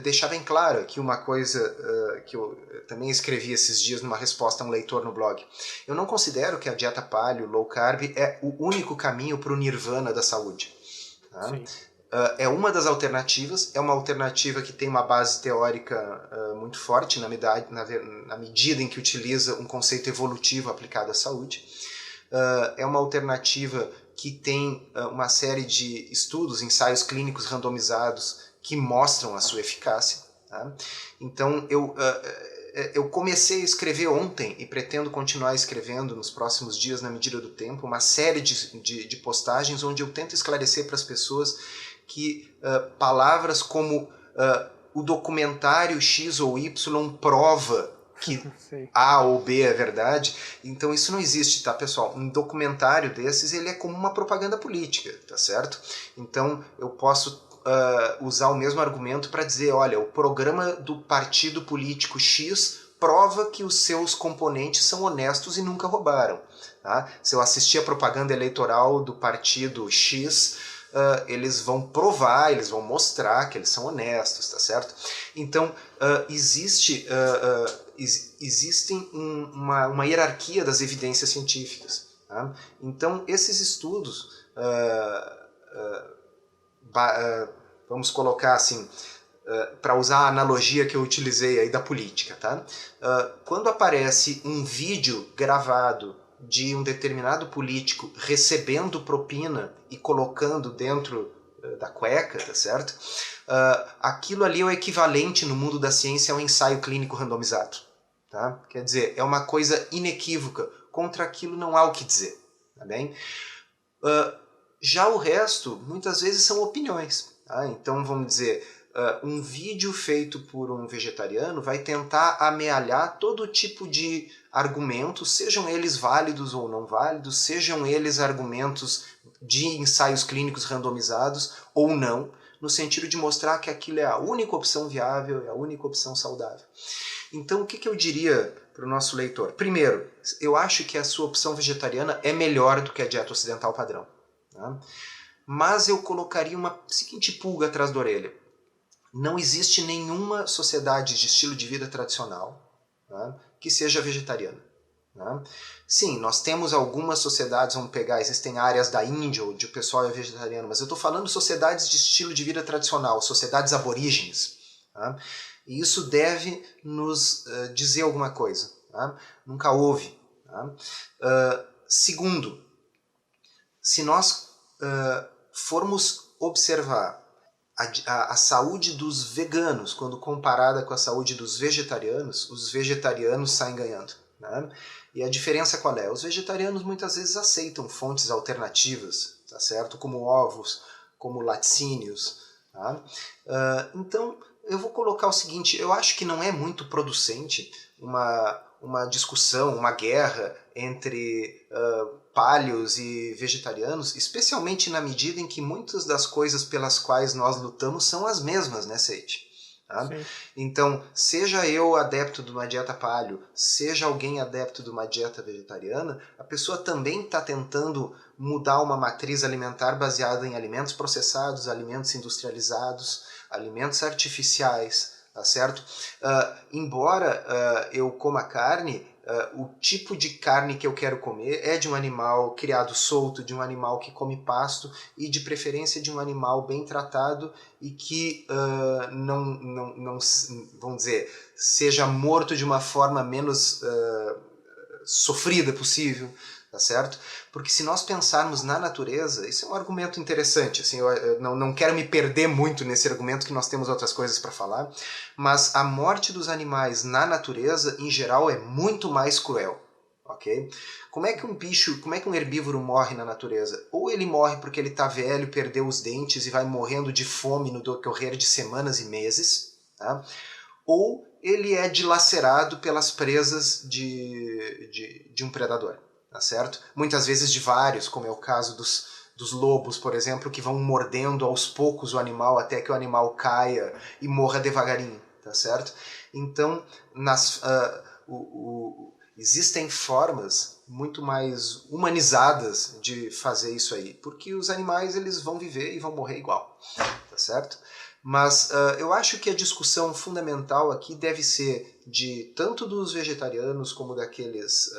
deixar bem claro aqui uma coisa que eu também escrevi esses dias numa resposta a um leitor no blog. Eu não considero que a dieta paleo, low carb, é o único caminho para o nirvana da saúde. Tá? É uma das alternativas, é uma alternativa que tem uma base teórica muito forte na medida em que utiliza um conceito evolutivo aplicado à saúde. É uma alternativa que tem uma série de estudos, ensaios clínicos randomizados que mostram a sua eficácia. Tá? Então, eu comecei a escrever ontem e pretendo continuar escrevendo nos próximos dias, na medida do tempo, uma série de postagens onde eu tento esclarecer para as pessoas que palavras como o documentário X ou Y prova que A ou B é verdade, então isso não existe, tá, pessoal? Um documentário desses, ele é como uma propaganda política, tá certo? Então eu posso usar o mesmo argumento para dizer, olha, o programa do partido político X prova que os seus componentes são honestos e nunca roubaram. Tá? Se eu assistir a propaganda eleitoral do partido X, eles vão provar, eles vão mostrar que eles são honestos, tá certo? Então, existem uma hierarquia das evidências científicas. Tá? Então, esses estudos, vamos colocar assim, para usar a analogia que eu utilizei aí da política, tá? Quando aparece um vídeo gravado de um determinado político recebendo propina e colocando dentro da cueca, tá certo? Aquilo ali é o equivalente no mundo da ciência a um ensaio clínico randomizado. Tá? Quer dizer, é uma coisa inequívoca. Contra aquilo não há o que dizer. Tá bem? Já o resto, muitas vezes, são opiniões. Tá? Então, vamos dizer, um vídeo feito por um vegetariano vai tentar amealhar todo tipo de argumentos, sejam eles válidos ou não válidos, sejam eles argumentos de ensaios clínicos randomizados ou não, no sentido de mostrar que aquilo é a única opção viável, é a única opção saudável. Então, o que eu diria para o nosso leitor? Primeiro, eu acho que a sua opção vegetariana é melhor do que a dieta ocidental padrão. Tá? Mas eu colocaria uma seguinte pulga atrás da orelha. Não existe nenhuma sociedade de estilo de vida tradicional, tá, que seja vegetariana. Tá? Sim, nós temos algumas sociedades, vamos pegar, existem áreas da Índia onde o pessoal é vegetariano, mas eu estou falando de sociedades de estilo de vida tradicional, sociedades aborígenes. Tá? E isso deve nos dizer alguma coisa. Tá? Nunca houve. Tá? Segundo, se nós formos observar a saúde dos veganos, quando comparada com a saúde dos vegetarianos, os vegetarianos saem ganhando. Né? E a diferença qual é? Os vegetarianos muitas vezes aceitam fontes alternativas, tá certo? Como ovos, como laticínios. Tá? Então, eu vou colocar o seguinte, eu acho que não é muito producente uma discussão, uma guerra entre paleos e vegetarianos, especialmente na medida em que muitas das coisas pelas quais nós lutamos são as mesmas, né, Seite? Tá? Então, seja eu adepto de uma dieta paleo, seja alguém adepto de uma dieta vegetariana, a pessoa também está tentando mudar uma matriz alimentar baseada em alimentos processados, alimentos industrializados, alimentos artificiais, tá certo? Embora eu coma carne, o tipo de carne que eu quero comer é de um animal criado solto, de um animal que come pasto e de preferência de um animal bem tratado e que não vamos dizer, seja morto de uma forma menos sofrida possível, tá certo? Porque se nós pensarmos na natureza, isso é um argumento interessante, assim, eu não quero me perder muito nesse argumento que nós temos outras coisas para falar, mas a morte dos animais na natureza, em geral, é muito mais cruel, ok? Como é que um herbívoro morre na natureza? Ou ele morre porque ele está velho, perdeu os dentes e vai morrendo de fome no decorrer de semanas e meses, tá? Ou ele é dilacerado pelas presas de um predador. Tá certo? Muitas vezes de vários, como é o caso dos lobos, por exemplo, que vão mordendo aos poucos o animal até que o animal caia e morra devagarinho, tá certo? Então, existem formas muito mais humanizadas de fazer isso aí, porque os animais eles vão viver e vão morrer igual, tá certo? Mas eu acho que a discussão fundamental aqui deve ser de tanto dos vegetarianos como daqueles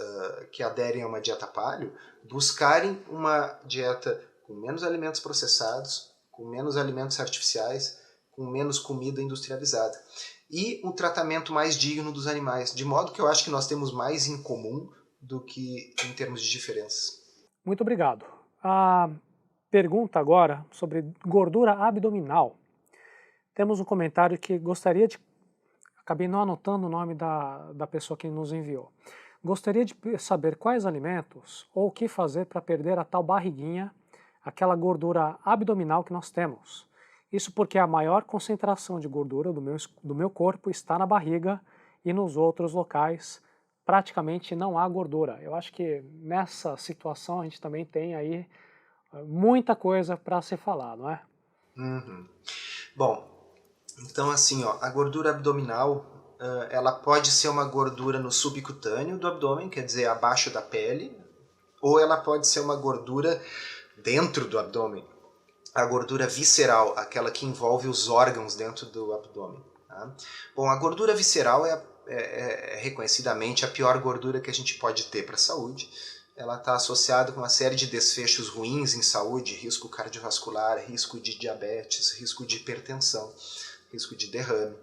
que aderem a uma dieta paleo, buscarem uma dieta com menos alimentos processados, com menos alimentos artificiais, com menos comida industrializada e um tratamento mais digno dos animais, de modo que eu acho que nós temos mais em comum do que em termos de diferenças. Muito obrigado. A pergunta agora sobre gordura abdominal. Temos um comentário que gostaria de... Acabei não anotando o nome da pessoa que nos enviou. Gostaria de saber quais alimentos ou o que fazer para perder a tal barriguinha, aquela gordura abdominal que nós temos. Isso porque a maior concentração de gordura do meu corpo está na barriga e nos outros locais praticamente não há gordura. Eu acho que nessa situação a gente também tem aí muita coisa para se falar, não é? Uhum. Bom, então assim, ó, a gordura abdominal, ela pode ser uma gordura no subcutâneo do abdômen, quer dizer, abaixo da pele, ou ela pode ser uma gordura dentro do abdômen, a gordura visceral, aquela que envolve os órgãos dentro do abdômen. Tá? Bom, a gordura visceral é reconhecidamente a pior gordura que a gente pode ter para a saúde. Ela está associada com uma série de desfechos ruins em saúde, risco cardiovascular, risco de diabetes, risco de hipertensão, risco de derrame.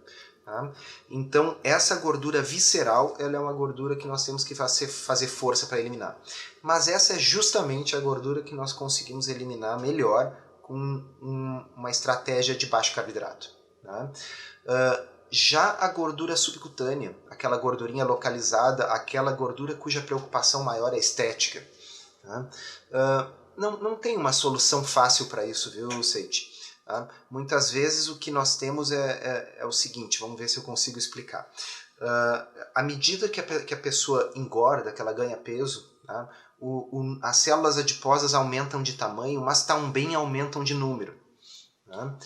Tá? Então, essa gordura visceral ela é uma gordura que nós temos que fazer força para eliminar. Mas essa é justamente a gordura que nós conseguimos eliminar melhor com uma estratégia de baixo carboidrato. Tá? Já a gordura subcutânea, aquela gordurinha localizada, aquela gordura cuja preocupação maior é estética, tá? Não tem uma solução fácil para isso, viu, Seiji? Tá? Muitas vezes o que nós temos é o seguinte, vamos ver se eu consigo explicar. À medida que a pessoa engorda, que ela ganha peso, tá? As células adiposas aumentam de tamanho, mas também aumentam de número. Tá?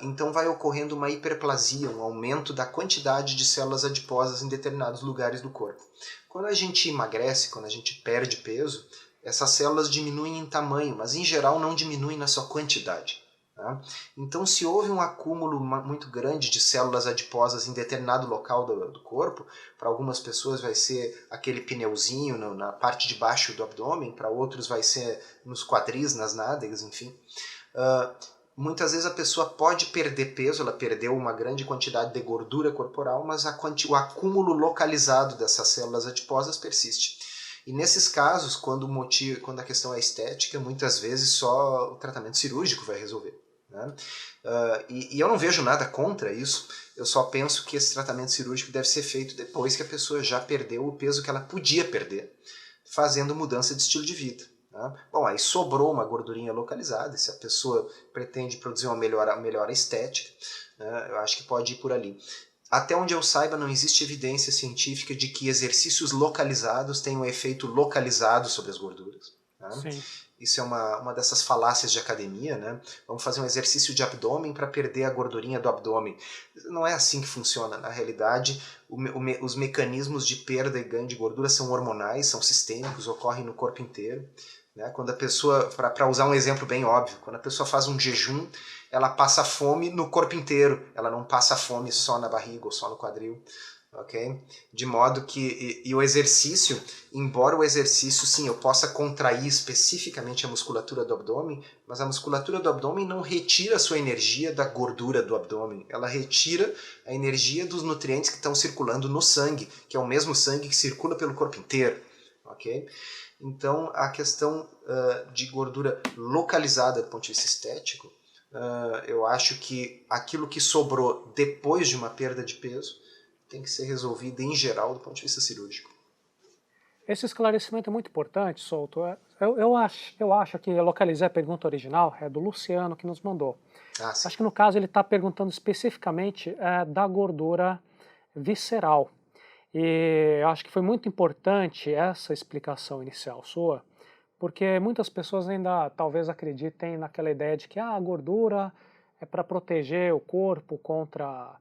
Então vai ocorrendo uma hiperplasia, um aumento da quantidade de células adiposas em determinados lugares do corpo. Quando a gente emagrece, quando a gente perde peso, essas células diminuem em tamanho, mas em geral não diminuem na sua quantidade. Tá? Então, se houve um acúmulo muito grande de células adiposas em determinado local do corpo, para algumas pessoas vai ser aquele pneuzinho na parte de baixo do abdômen, para outros vai ser nos quadris, nas nádegas, enfim. Muitas vezes a pessoa pode perder peso, ela perdeu uma grande quantidade de gordura corporal, mas o acúmulo localizado dessas células adiposas persiste. E nesses casos, quando a questão é estética, muitas vezes só o tratamento cirúrgico vai resolver. Né? E eu não vejo nada contra isso, eu só penso que esse tratamento cirúrgico deve ser feito depois que a pessoa já perdeu o peso que ela podia perder, fazendo mudança de estilo de vida. Tá? Bom, aí sobrou uma gordurinha localizada, se a pessoa pretende produzir uma melhora estética, né, eu acho que pode ir por ali. Até onde eu saiba, não existe evidência científica de que exercícios localizados tenham um efeito localizado sobre as gorduras. Tá? Sim. Isso é uma dessas falácias de academia, né? Vamos fazer um exercício de abdômen para perder a gordurinha do abdômen. Não é assim que funciona. Na realidade, os mecanismos de perda e ganho de gordura são hormonais, são sistêmicos, ocorrem no corpo inteiro. Né? Quando a pessoa, para usar um exemplo bem óbvio, quando a pessoa faz um jejum, ela passa fome no corpo inteiro, ela não passa fome só na barriga ou só no quadril. Okay? De modo que o exercício, embora o exercício sim eu possa contrair especificamente a musculatura do abdômen, mas a musculatura do abdômen não retira a sua energia da gordura do abdômen, ela retira a energia dos nutrientes que estão circulando no sangue, que é o mesmo sangue que circula pelo corpo inteiro. Okay? Então a questão de gordura localizada do ponto de vista estético, eu acho que aquilo que sobrou depois de uma perda de peso tem que ser resolvida em geral do ponto de vista cirúrgico. Esse esclarecimento é muito importante, Souto. Eu acho que eu localizei a pergunta original, é do Luciano que nos mandou. Acho que no caso ele está perguntando especificamente da gordura visceral. E eu acho que foi muito importante essa explicação inicial sua, porque muitas pessoas ainda talvez acreditem naquela ideia de que a gordura é para proteger o corpo contra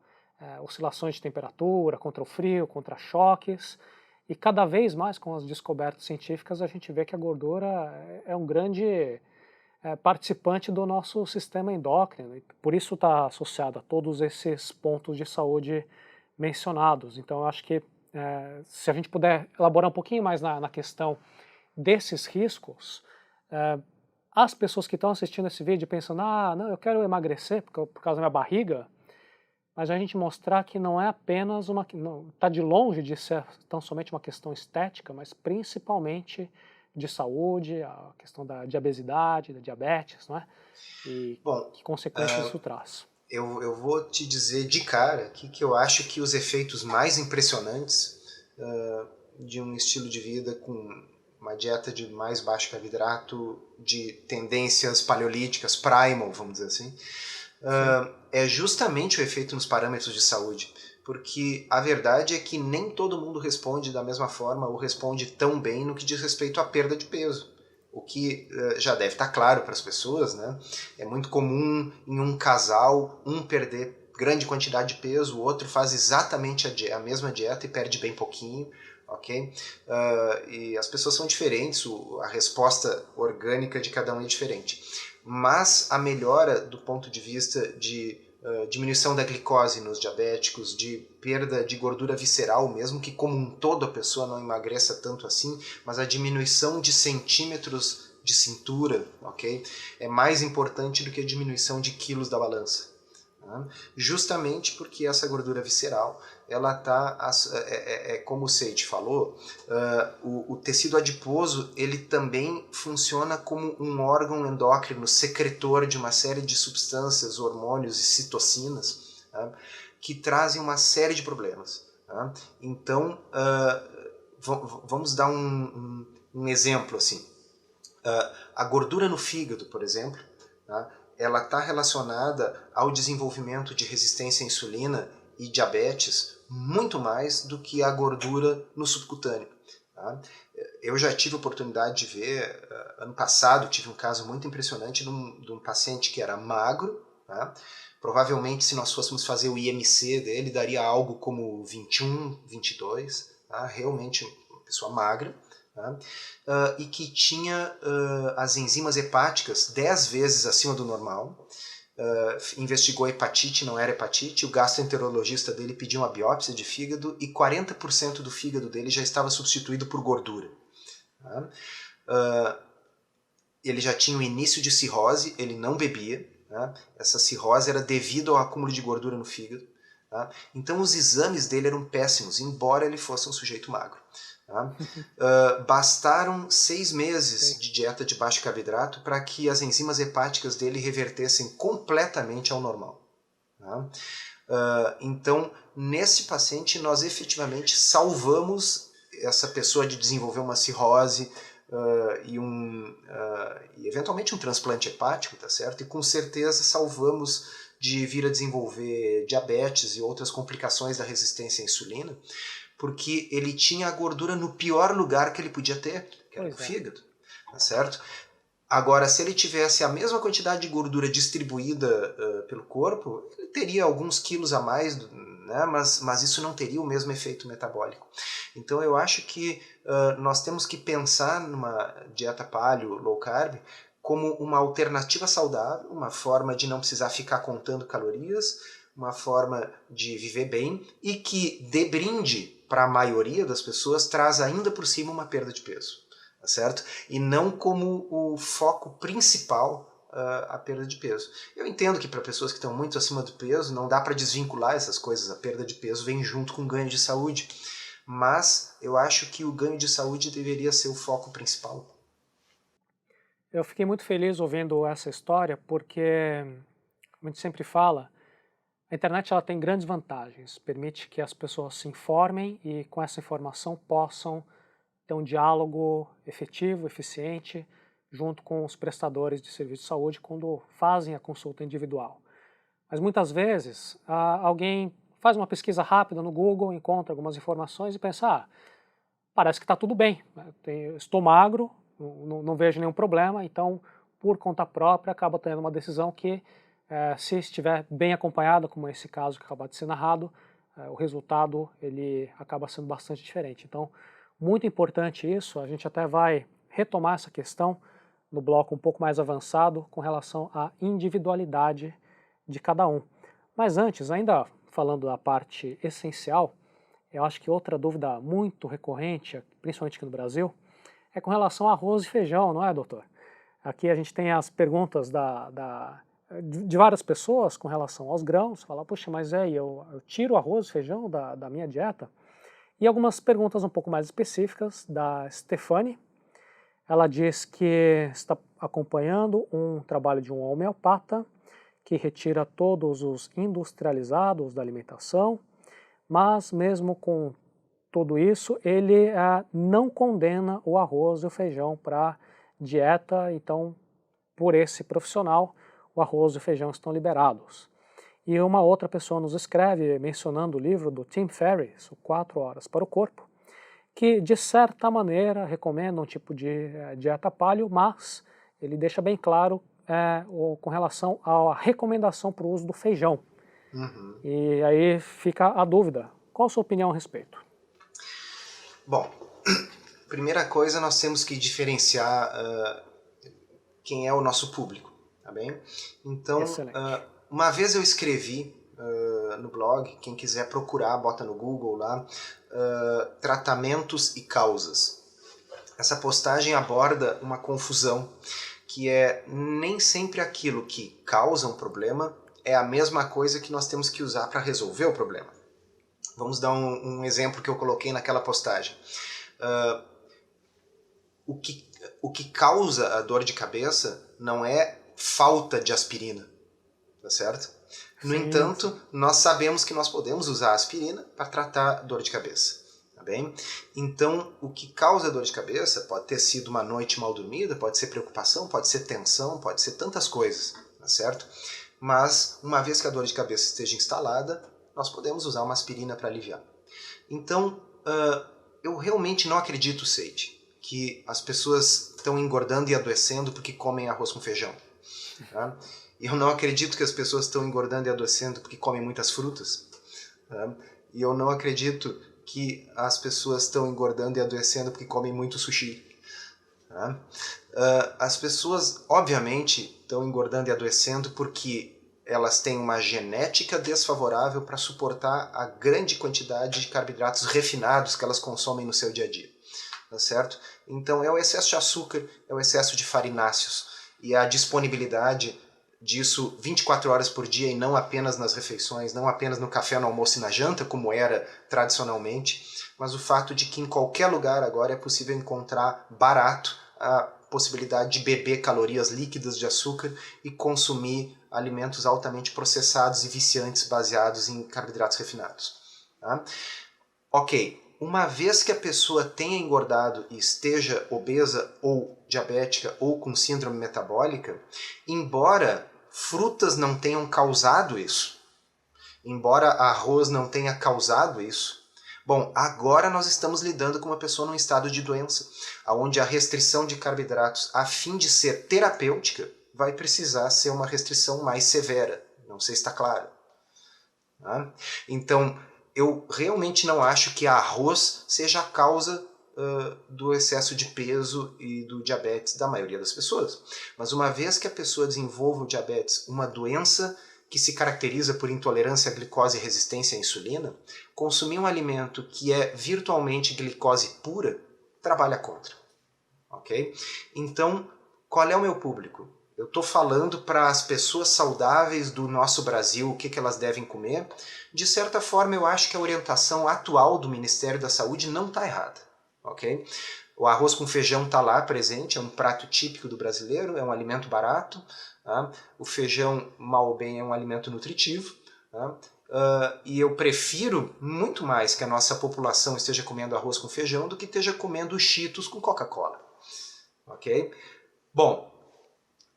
oscilações de temperatura, contra o frio, contra choques. E cada vez mais com as descobertas científicas a gente vê que a gordura é um grande participante do nosso sistema endócrino, e por isso está associado a todos esses pontos de saúde mencionados. Então eu acho que se a gente puder elaborar um pouquinho mais na questão desses riscos, as pessoas que estão assistindo esse vídeo pensando, não, eu quero emagrecer por causa da minha barriga, mas a gente mostrar que não é apenas está de longe de ser tão somente uma questão estética, mas principalmente de saúde, a questão da obesidade, da diabetes, não é? E Bom, que consequências isso traz. eu vou te dizer de cara aqui que eu acho que os efeitos mais impressionantes de um estilo de vida com uma dieta de mais baixo carboidrato, de tendências paleolíticas, primal, vamos dizer assim, é justamente o efeito nos parâmetros de saúde. Porque a verdade é que nem todo mundo responde da mesma forma ou responde tão bem no que diz respeito à perda de peso. O que já deve estar claro para as pessoas, né? É muito comum em um casal, um perder grande quantidade de peso, o outro faz exatamente a mesma dieta e perde bem pouquinho, ok? E as pessoas são diferentes, a resposta orgânica de cada um é diferente. Mas a melhora do ponto de vista de diminuição da glicose nos diabéticos, de perda de gordura visceral, mesmo que como um todo a pessoa não emagreça tanto assim, mas a diminuição de centímetros de cintura, ok? É mais importante do que a diminuição de quilos da balança. Tá? Justamente porque essa gordura visceral, ela tá, como o Seiji falou, o tecido adiposo ele também funciona como um órgão endócrino secretor de uma série de substâncias, hormônios e citocinas, tá? Que trazem uma série de problemas. Tá? Então, vamos dar um exemplo assim. A gordura no fígado, por exemplo, tá? Ela está relacionada ao desenvolvimento de resistência à insulina e diabetes muito mais do que a gordura no subcutâneo. Tá? Eu já tive a oportunidade de ver, ano passado tive um caso muito impressionante de um paciente que era magro, tá? Provavelmente se nós fôssemos fazer o IMC dele daria algo como 21, 22, tá? Realmente uma pessoa magra. Tá? E que tinha as enzimas hepáticas 10 vezes acima do normal, investigou hepatite, não era hepatite, o gastroenterologista dele pediu uma biópsia de fígado e 40% do fígado dele já estava substituído por gordura. Tá? Ele já tinha um início de cirrose, ele não bebia, tá? Essa cirrose era devido ao acúmulo de gordura no fígado. Tá? Então os exames dele eram péssimos, embora ele fosse um sujeito magro. Tá? Bastaram 6 meses de dieta de baixo carboidrato para que as enzimas hepáticas dele revertessem completamente ao normal. Tá? Então, nesse paciente, nós efetivamente salvamos essa pessoa de desenvolver uma cirrose e eventualmente um transplante hepático, tá certo? E com certeza salvamos de vir a desenvolver diabetes e outras complicações da resistência à insulina, porque ele tinha a gordura no pior lugar que ele podia ter, que era no fígado, tá certo? Agora, se ele tivesse a mesma quantidade de gordura distribuída pelo corpo, ele teria alguns quilos a mais, né? Mas isso não teria o mesmo efeito metabólico. Então eu acho que nós temos que pensar numa dieta paleo, low carb, como uma alternativa saudável, uma forma de não precisar ficar contando calorias, uma forma de viver bem e que, de brinde para a maioria das pessoas, traz ainda por cima uma perda de peso, tá certo? E não como o foco principal a perda de peso. Eu entendo que para pessoas que estão muito acima do peso não dá para desvincular essas coisas, a perda de peso vem junto com o ganho de saúde, mas eu acho que o ganho de saúde deveria ser o foco principal. Eu fiquei muito feliz ouvindo essa história porque, como a gente sempre fala, a internet ela tem grandes vantagens, permite que as pessoas se informem e com essa informação possam ter um diálogo efetivo, eficiente, junto com os prestadores de serviço de saúde quando fazem a consulta individual. Mas muitas vezes alguém faz uma pesquisa rápida no Google, encontra algumas informações e pensa, parece que está tudo bem, estou magro, não vejo nenhum problema, então por conta própria acaba tendo uma decisão que se estiver bem acompanhada, como esse caso que acabou de ser narrado, o resultado ele acaba sendo bastante diferente. Então, muito importante isso, a gente até vai retomar essa questão no bloco um pouco mais avançado com relação à individualidade de cada um. Mas antes, ainda falando da parte essencial, eu acho que outra dúvida muito recorrente, principalmente aqui no Brasil, é com relação a arroz e feijão, não é, doutor? Aqui a gente tem as perguntas de várias pessoas com relação aos grãos, fala, puxa, mas eu tiro arroz e feijão da minha dieta? E algumas perguntas um pouco mais específicas da Stefani. Ela diz que está acompanhando um trabalho de um homeopata que retira todos os industrializados da alimentação, mas mesmo com tudo isso, ele não condena o arroz e o feijão para dieta, então, por esse profissional, o arroz e o feijão estão liberados. E uma outra pessoa nos escreve, mencionando o livro do Tim Ferriss, o 4 Horas para o Corpo, que, de certa maneira, recomenda um tipo de dieta paleo, mas ele deixa bem claro com relação à recomendação para o uso do feijão. Uhum. E aí fica a dúvida, qual a sua opinião a respeito? Bom, primeira coisa, nós temos que diferenciar quem é o nosso público, tá bem? Então, uma vez eu escrevi no blog, quem quiser procurar, bota no Google lá, tratamentos e causas. Essa postagem aborda uma confusão, que é nem sempre aquilo que causa um problema é a mesma coisa que nós temos que usar para resolver o problema. Vamos dar um exemplo que eu coloquei naquela postagem. O que causa a dor de cabeça não é falta de aspirina, tá certo? No entanto, nós sabemos que nós podemos usar a aspirina para tratar a dor de cabeça, tá bem? Então, o que causa a dor de cabeça pode ter sido uma noite mal dormida, pode ser preocupação, pode ser tensão, pode ser tantas coisas, tá certo? Mas, uma vez que a dor de cabeça esteja instalada, nós podemos usar uma aspirina para aliviar. Então, eu realmente não acredito, Seide, que as pessoas estão engordando e adoecendo porque comem arroz com feijão. Tá? E eu não acredito que as pessoas estão engordando e adoecendo porque comem muitas frutas. Tá? E eu não acredito que as pessoas estão engordando e adoecendo porque comem muito sushi. Tá? As pessoas, obviamente, estão engordando e adoecendo porque elas têm uma genética desfavorável para suportar a grande quantidade de carboidratos refinados que elas consomem no seu dia a dia. Tá certo? Então é o excesso de açúcar, é o excesso de farináceos e a disponibilidade disso 24 horas por dia e não apenas nas refeições, não apenas no café, no almoço e na janta, como era tradicionalmente, mas o fato de que em qualquer lugar agora é possível encontrar barato a possibilidade de beber calorias líquidas de açúcar e consumir alimentos altamente processados e viciantes baseados em carboidratos refinados. Tá? Ok, uma vez que a pessoa tenha engordado e esteja obesa ou diabética ou com síndrome metabólica, embora frutas não tenham causado isso, embora arroz não tenha causado isso, bom, agora nós estamos lidando com uma pessoa num estado de doença, onde a restrição de carboidratos, a fim de ser terapêutica, vai precisar ser uma restrição mais severa. Não sei se está claro. Tá? Então, eu realmente não acho que arroz seja a causa do excesso de peso e do diabetes da maioria das pessoas. Mas uma vez que a pessoa desenvolva o diabetes, uma doença que se caracteriza por intolerância à glicose e resistência à insulina, consumir um alimento que é virtualmente glicose pura, trabalha contra. Ok? Então, qual é o meu público? Eu estou falando para as pessoas saudáveis do nosso Brasil o que elas devem comer. De certa forma, eu acho que a orientação atual do Ministério da Saúde não está errada. Okay? O arroz com feijão está lá presente, é um prato típico do brasileiro, é um alimento barato. Tá? O feijão, mal ou bem, é um alimento nutritivo. Tá? E eu prefiro muito mais que a nossa população esteja comendo arroz com feijão do que esteja comendo Cheetos com Coca-Cola. Ok? Bom,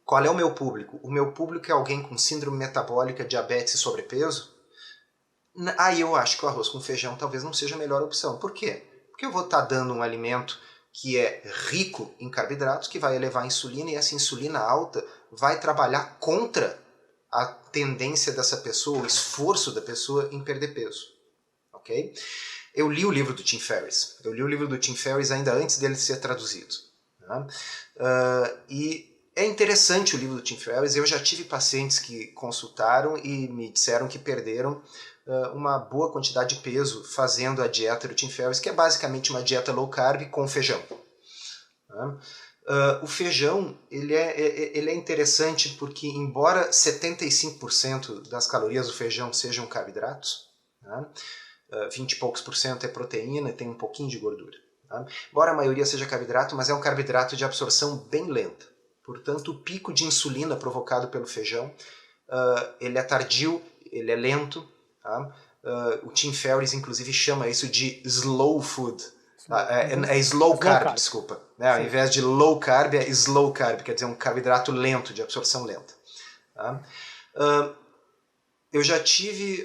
qual é o meu público? O meu público é alguém com síndrome metabólica, diabetes e sobrepeso? Aí eu acho que o arroz com feijão talvez não seja a melhor opção. Por quê? Porque eu vou estar dando um alimento que é rico em carboidratos, que vai elevar a insulina, e essa insulina alta vai trabalhar contra a tendência dessa pessoa, o esforço da pessoa em perder peso. ok? Eu li o livro do Tim Ferriss. Eu li o livro do Tim Ferriss ainda antes dele ser traduzido. Tá? E é interessante o livro do Tim Ferriss. Eu já tive pacientes que consultaram e me disseram que perderam uma boa quantidade de peso fazendo a dieta do Tim Ferriss, que é basicamente uma dieta low carb com feijão. Tá? O feijão ele é interessante porque, embora 75% das calorias do feijão sejam carboidratos, tá? 20 e poucos por cento é proteína e tem um pouquinho de gordura. Tá? Embora a maioria seja carboidrato, mas é um carboidrato de absorção bem lenta. Portanto, o pico de insulina provocado pelo feijão, ele é tardio, ele é lento. Tá? O Tim Ferriss, inclusive, chama isso de slow food. É slow carb, desculpa. Ao invés de low carb, é slow carb, quer dizer, um carboidrato lento, de absorção lenta. Tá? Eu já tive,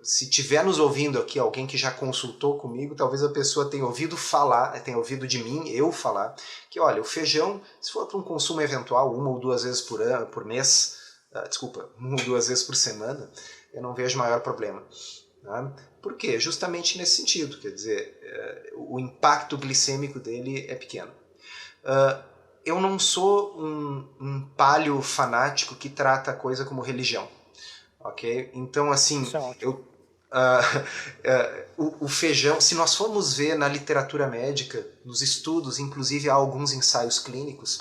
se tiver nos ouvindo aqui alguém que já consultou comigo, talvez a pessoa tenha ouvido falar, tenha ouvido de mim, eu falar, que olha, o feijão, se for para um consumo eventual, 1 ou 2 vezes por mês, 1 ou 2 vezes por semana, eu não vejo maior problema. Tá? Por quê? Justamente nesse sentido, quer dizer, o impacto glicêmico dele é pequeno. Eu não sou um paleo fanático que trata a coisa como religião. Ok? Então, assim, o feijão, se nós formos ver na literatura médica, nos estudos, inclusive há alguns ensaios clínicos,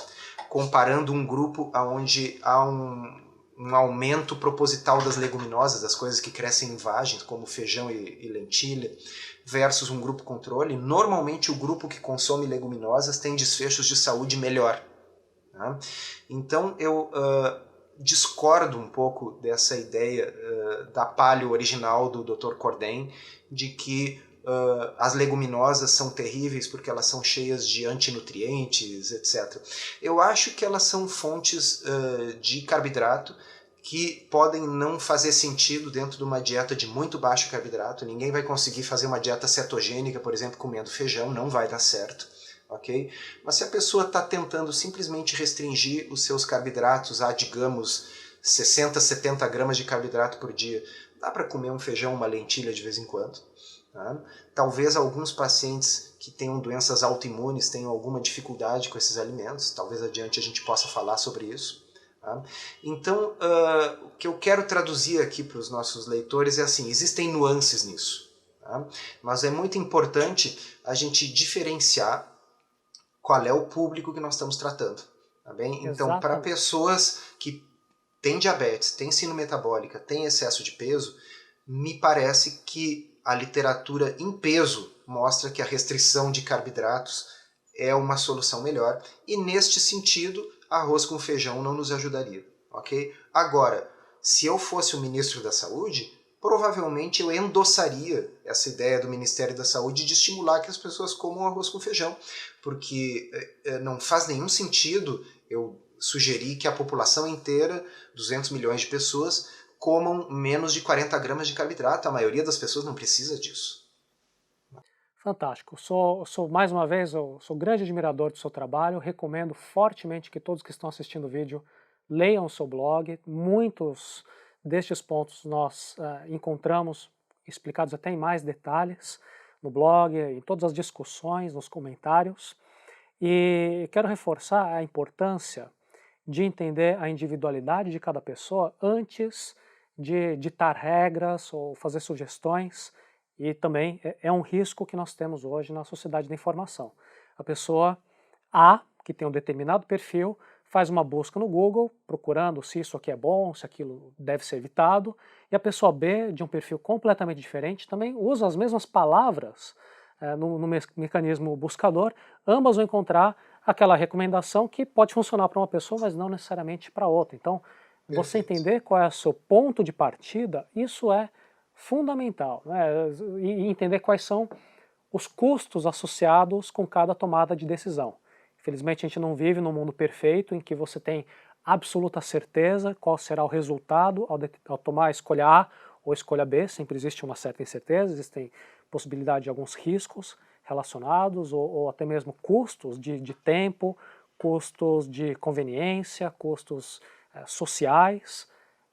comparando um grupo onde há um aumento proposital das leguminosas, das coisas que crescem em vagens, como feijão e lentilha, versus um grupo controle, normalmente o grupo que consome leguminosas tem desfechos de saúde melhor. Tá? Então, eu discordo um pouco dessa ideia da paleo original do Dr. Cordain, de que as leguminosas são terríveis porque elas são cheias de antinutrientes, etc. Eu acho que elas são fontes de carboidrato que podem não fazer sentido dentro de uma dieta de muito baixo carboidrato. Ninguém vai conseguir fazer uma dieta cetogênica, por exemplo, comendo feijão, não vai dar certo. Okay? Mas se a pessoa está tentando simplesmente restringir os seus carboidratos a, digamos, 60, 70 gramas de carboidrato por dia, dá para comer um feijão, uma lentilha de vez em quando. Tá? Talvez alguns pacientes que tenham doenças autoimunes tenham alguma dificuldade com esses alimentos, talvez adiante a gente possa falar sobre isso. Tá? Então, o que eu quero traduzir aqui para os nossos leitores é assim, existem nuances nisso. Tá? Mas é muito importante a gente diferenciar qual é o público que nós estamos tratando. Tá bem? Então, para pessoas que têm diabetes, têm síndrome metabólica, têm excesso de peso, me parece que a literatura em peso mostra que a restrição de carboidratos é uma solução melhor. E neste sentido, arroz com feijão não nos ajudaria. Okay? Agora, se eu fosse o ministro da Saúde, provavelmente eu endossaria essa ideia do Ministério da Saúde de estimular que as pessoas comam arroz com feijão, porque não faz nenhum sentido eu sugerir que a população inteira, 200 milhões de pessoas, comam menos de 40 gramas de carboidrato. A maioria das pessoas não precisa disso. Fantástico. Sou mais uma vez, eu sou grande admirador do seu trabalho, recomendo fortemente que todos que estão assistindo o vídeo leiam o seu blog. Muitos destes pontos nós encontramos explicados até em mais detalhes no blog, em todas as discussões, nos comentários. E quero reforçar a importância de entender a individualidade de cada pessoa antes de ditar regras ou fazer sugestões. E também é um risco que nós temos hoje na sociedade da informação. A pessoa A, que tem um determinado perfil, faz uma busca no Google, procurando se isso aqui é bom, se aquilo deve ser evitado, e a pessoa B, de um perfil completamente diferente, também usa as mesmas palavras no mecanismo buscador, ambas vão encontrar aquela recomendação que pode funcionar para uma pessoa, mas não necessariamente para outra. Então, você entender qual é o seu ponto de partida, isso é fundamental, né? E entender quais são os custos associados com cada tomada de decisão. Infelizmente a gente não vive num mundo perfeito em que você tem absoluta certeza qual será o resultado ao tomar a escolha A ou a escolha B, sempre existe uma certa incerteza, existem possibilidade de alguns riscos relacionados ou até mesmo custos de tempo, custos de conveniência, custos sociais.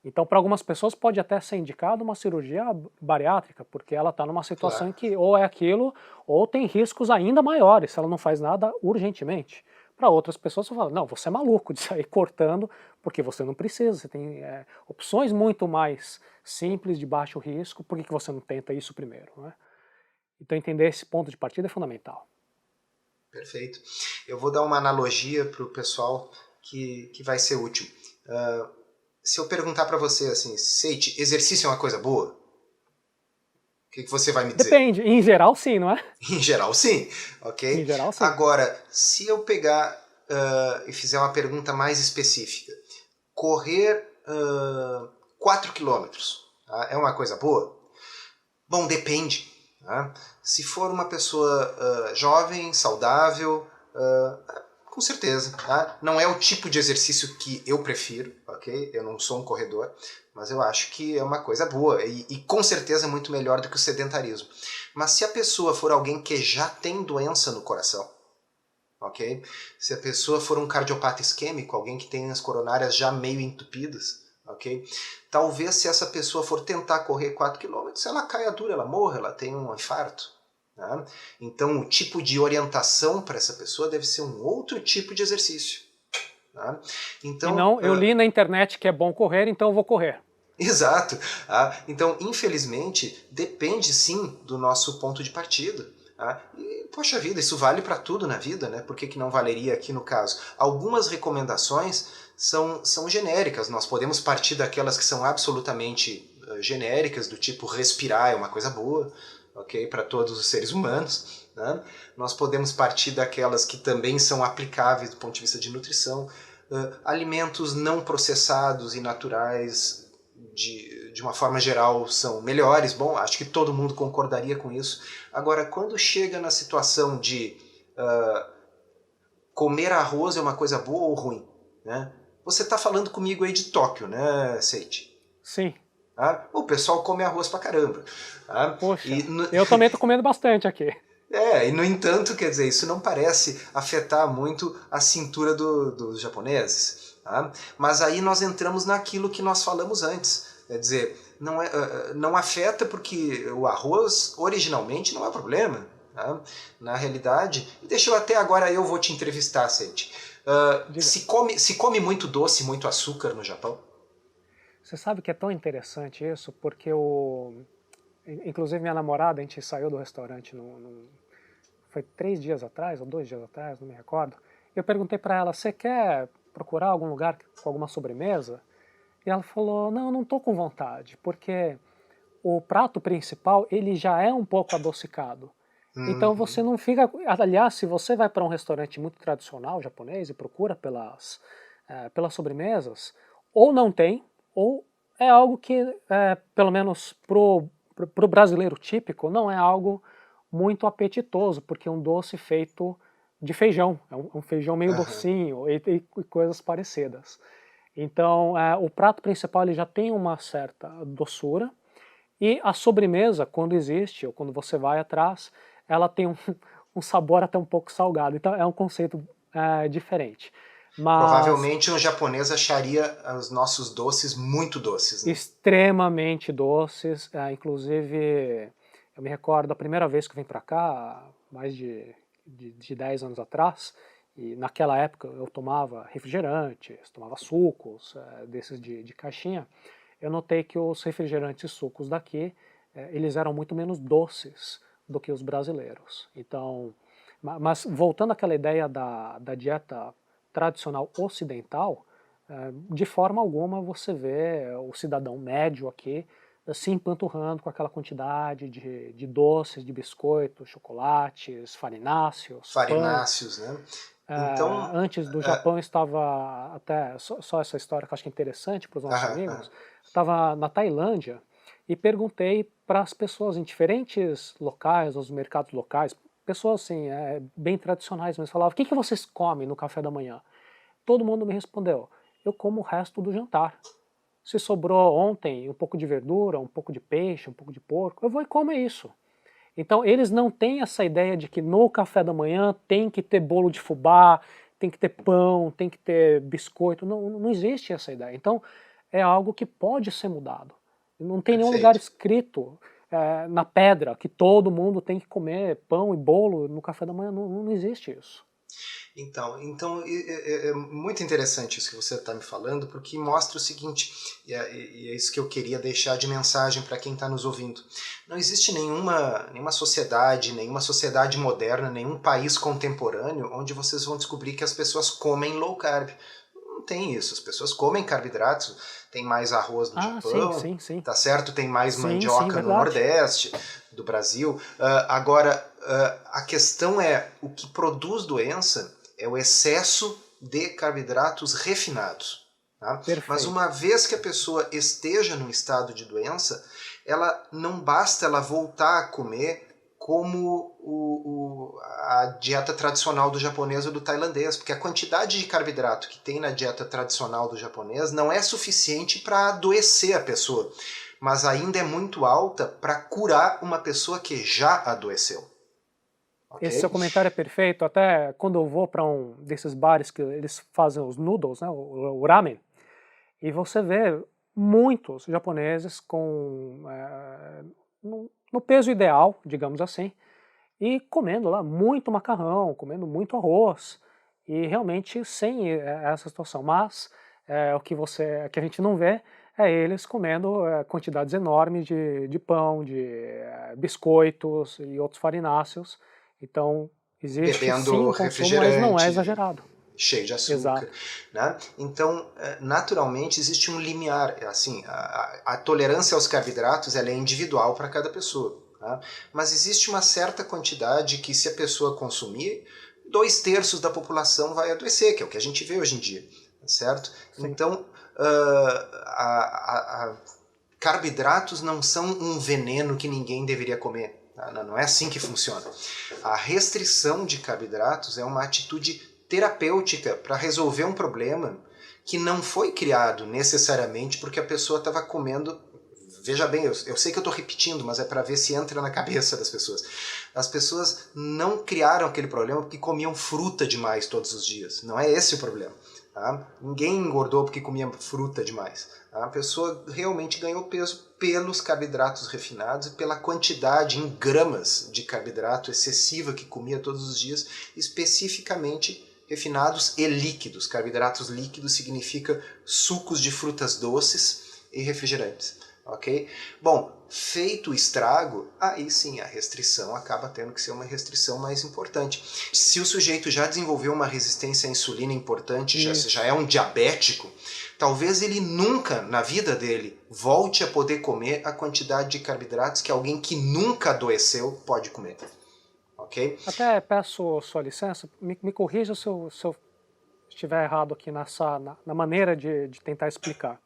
Então, para algumas pessoas pode até ser indicada uma cirurgia bariátrica, porque ela está numa situação Claro. em que ou é aquilo, ou tem riscos ainda maiores, se ela não faz nada urgentemente. Para outras pessoas, você fala, não, você é maluco de sair cortando, porque você não precisa, você tem opções muito mais simples, de baixo risco, por que você não tenta isso primeiro? Né? Então, entender esse ponto de partida é fundamental. Perfeito. Eu vou dar uma analogia para o pessoal que vai ser útil. Se eu perguntar para você assim, Seite, exercício é uma coisa boa? O que você vai me dizer? Depende, em geral sim, não é? Em geral, sim, Em ok? geral sim. Agora, se eu pegar e fizer uma pergunta mais específica, correr 4 quilômetros, tá? É uma coisa boa? Bom, depende. Tá? Se for uma pessoa jovem, saudável, com certeza. Tá? Não é o tipo de exercício que eu prefiro, ok? Eu não sou um corredor, mas eu acho que é uma coisa boa e com certeza muito melhor do que o sedentarismo. Mas se a pessoa for alguém que já tem doença no coração, ok? Se a pessoa for um cardiopata isquêmico, alguém que tem as coronárias já meio entupidas, ok? Talvez se essa pessoa for tentar correr 4 quilômetros, ela caia dura, ela morra, ela tem um infarto. Né? Então o tipo de orientação para essa pessoa deve ser um outro tipo de exercício. Né? E Então, não, eu li na internet que é bom correr, então eu vou correr. exato. Tá? Então, infelizmente, depende sim do nosso ponto de partida. Tá? E, poxa vida, isso vale para tudo na vida, né? Por que não valeria aqui no caso? Algumas recomendações são genéricas, nós podemos partir daquelas que são absolutamente genéricas, do tipo respirar é uma coisa boa, ok? Para todos os seres humanos. Né? Nós podemos partir daquelas que também são aplicáveis do ponto de vista de nutrição. Alimentos não processados e naturais, de uma forma geral, são melhores. Bom, acho que todo mundo concordaria com isso. Agora, quando chega na situação de comer arroz é uma coisa boa ou ruim, né? Você está falando comigo aí de Tóquio, né, Seite? Sim. Ah, o pessoal come arroz pra caramba. Ah, Poxa, eu também estou comendo bastante aqui. e no entanto, quer dizer, isso não parece afetar muito a cintura dos japoneses. Tá? Mas aí nós entramos naquilo que nós falamos antes. Quer dizer, não afeta porque o arroz originalmente não é problema. Tá? Na realidade, e deixa eu até agora eu vou te entrevistar, Sente. Se come muito doce, muito açúcar no Japão? Você sabe que é tão interessante isso, porque inclusive minha namorada, a gente saiu do restaurante, foi 3 dias atrás, ou 2 dias atrás, não me recordo. Eu perguntei para ela, você quer procurar algum lugar com alguma sobremesa? E ela falou, não, não estou com vontade, porque o prato principal, ele já é um pouco adocicado. Então você não fica... Aliás, se você vai para um restaurante muito tradicional japonês e procura pelas sobremesas, ou não tem, ou é algo que, pelo menos pro brasileiro típico, não é algo muito apetitoso, porque é um doce feito de feijão, é um feijão meio docinho e coisas parecidas. Então, o prato principal ele já tem uma certa doçura, e a sobremesa, quando existe, ou quando você vai atrás, ela tem um sabor até um pouco salgado. Então é um conceito diferente. Mas Provavelmente um japonês acharia os nossos doces muito doces, né? extremamente doces. Inclusive, eu me recordo da primeira vez que eu vim para cá, mais de 10 anos atrás, e naquela época eu tomava refrigerantes, tomava sucos, desses de caixinha. Eu notei que os refrigerantes e sucos daqui, eles eram muito menos doces do que os brasileiros. Então, mas voltando àquela ideia da dieta tradicional ocidental, de forma alguma você vê o cidadão médio aqui se empanturrando com aquela quantidade de doces, de biscoitos, chocolates, farináceos, Farináceos, pães. né? Então, Antes do Japão estava até, só essa história que eu acho que é interessante para os nossos amigos, estava na Tailândia e perguntei para as pessoas em diferentes locais, os mercados locais, pessoas assim, bem tradicionais, mas falavam, o que vocês comem no café da manhã? Todo mundo me respondeu, eu como o resto do jantar. Se sobrou ontem um pouco de verdura, um pouco de peixe, um pouco de porco, eu vou e como isso. Então eles não têm essa ideia de que no café da manhã tem que ter bolo de fubá, tem que ter pão, tem que ter biscoito, não existe essa ideia. Então é algo que pode ser mudado. Não tem nenhum Perfeito. lugar escrito na pedra que todo mundo tem que comer pão e bolo no café da manhã. Não existe isso. Então é muito interessante isso que você está me falando, porque mostra o seguinte, e é isso que eu queria deixar de mensagem para quem está nos ouvindo. Não existe nenhuma sociedade moderna, nenhum país contemporâneo onde vocês vão descobrir que as pessoas comem low carb. Não tem isso, as pessoas comem carboidratos, tem mais arroz no Japão, Sim. tá certo? Tem mais Sim, mandioca no verdade. Nordeste do Brasil. Agora, a questão é, o que produz doença é o excesso de carboidratos refinados. Tá? Mas uma vez que a pessoa esteja num estado de doença, ela não basta ela voltar a comer como a dieta tradicional do japonês ou do tailandês, porque a quantidade de carboidrato que tem na dieta tradicional do japonês não é suficiente para adoecer a pessoa, mas ainda é muito alta para curar uma pessoa que já adoeceu. Okay? Esse seu comentário é perfeito. Até quando eu vou para um desses bares que eles fazem os noodles, né, o ramen, e você vê muitos japoneses no peso ideal, digamos assim, e comendo lá muito macarrão, comendo muito arroz, e realmente sem essa situação. Mas o que a gente não vê é eles comendo quantidades enormes de pão, de biscoitos e outros farináceos. Então, existe bebendo sim um consumo, mas não é exagerado. Cheio de açúcar. Né? Então, naturalmente, existe um limiar. Assim, a tolerância aos carboidratos ela é individual para cada pessoa. Tá? Mas existe uma certa quantidade que, se a pessoa consumir, 2/3 da população vai adoecer, que é o que a gente vê hoje em dia. Certo? Sim. Então, carboidratos não são um veneno que ninguém deveria comer. Não é assim que funciona. A restrição de carboidratos é uma atitude terapêutica para resolver um problema que não foi criado necessariamente porque a pessoa estava comendo. Veja bem, eu sei que eu estou repetindo, mas é para ver se entra na cabeça das pessoas. As pessoas não criaram aquele problema porque comiam fruta demais todos os dias. Não é esse o problema. Tá? Ninguém engordou porque comia fruta demais. A pessoa realmente ganhou peso pelos carboidratos refinados e pela quantidade em gramas de carboidrato excessiva que comia todos os dias, especificamente refinados e líquidos. Carboidratos líquidos significa sucos de frutas doces e refrigerantes. Ok? Bom, feito o estrago, aí sim a restrição acaba tendo que ser uma restrição mais importante. Se o sujeito já desenvolveu uma resistência à insulina importante, já é um diabético, talvez ele nunca na vida dele volte a poder comer a quantidade de carboidratos que alguém que nunca adoeceu pode comer. Ok? Até peço sua licença, me corrija se eu estiver errado aqui na maneira de tentar explicar.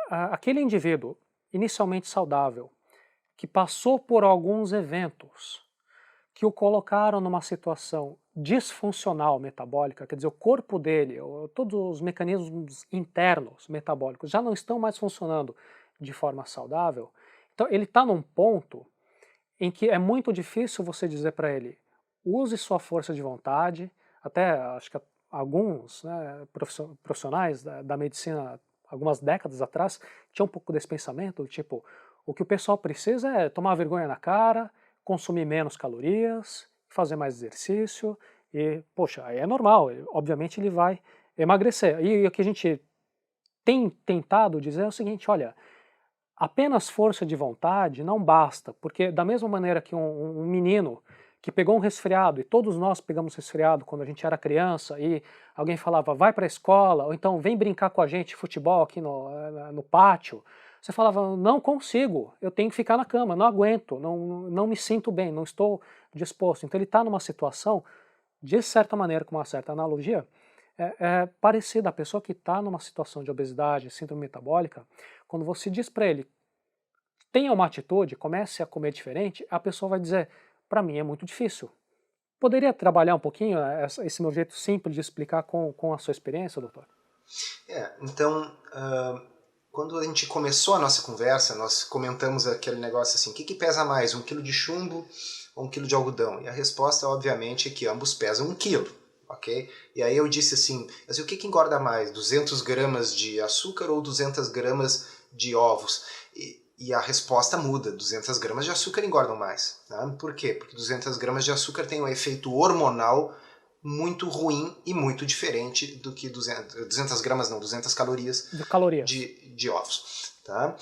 Aquele indivíduo inicialmente saudável, que passou por alguns eventos que o colocaram numa situação disfuncional metabólica, quer dizer, o corpo dele, todos os mecanismos internos metabólicos já não estão mais funcionando de forma saudável, então ele está num ponto em que é muito difícil você dizer para ele, use sua força de vontade, até acho que alguns profissionais da medicina algumas décadas atrás, tinha um pouco desse pensamento, tipo, o que o pessoal precisa é tomar vergonha na cara, consumir menos calorias, fazer mais exercício, e, poxa, aí é normal, obviamente ele vai emagrecer. E o que a gente tem tentado dizer é o seguinte, olha, apenas força de vontade não basta, porque da mesma maneira que um menino que pegou um resfriado, e todos nós pegamos resfriado quando a gente era criança, e alguém falava, vai para a escola, ou então vem brincar com a gente futebol aqui no pátio, você falava, não consigo, eu tenho que ficar na cama, não aguento, não me sinto bem, não estou disposto. Então ele está numa situação, de certa maneira, com uma certa analogia, parecida. A pessoa que está numa situação de obesidade, síndrome metabólica, quando você diz para ele, tenha uma atitude, comece a comer diferente, a pessoa vai dizer, para mim é muito difícil. Poderia trabalhar um pouquinho esse meu jeito simples de explicar com a sua experiência, doutor? Então, quando a gente começou a nossa conversa, nós comentamos aquele negócio assim, o que pesa mais, 1 quilo de chumbo ou 1 quilo de algodão? E a resposta, obviamente, é que ambos pesam 1 quilo. ok? E aí eu disse assim, mas o que engorda mais, 200 gramas de açúcar ou 200 gramas de ovos? E a resposta muda, 200 gramas de açúcar engordam mais. Né? Por quê? Porque 200 gramas de açúcar tem um efeito hormonal muito ruim e muito diferente do que 200 gramas não, 200 calorias de ovos. Tá?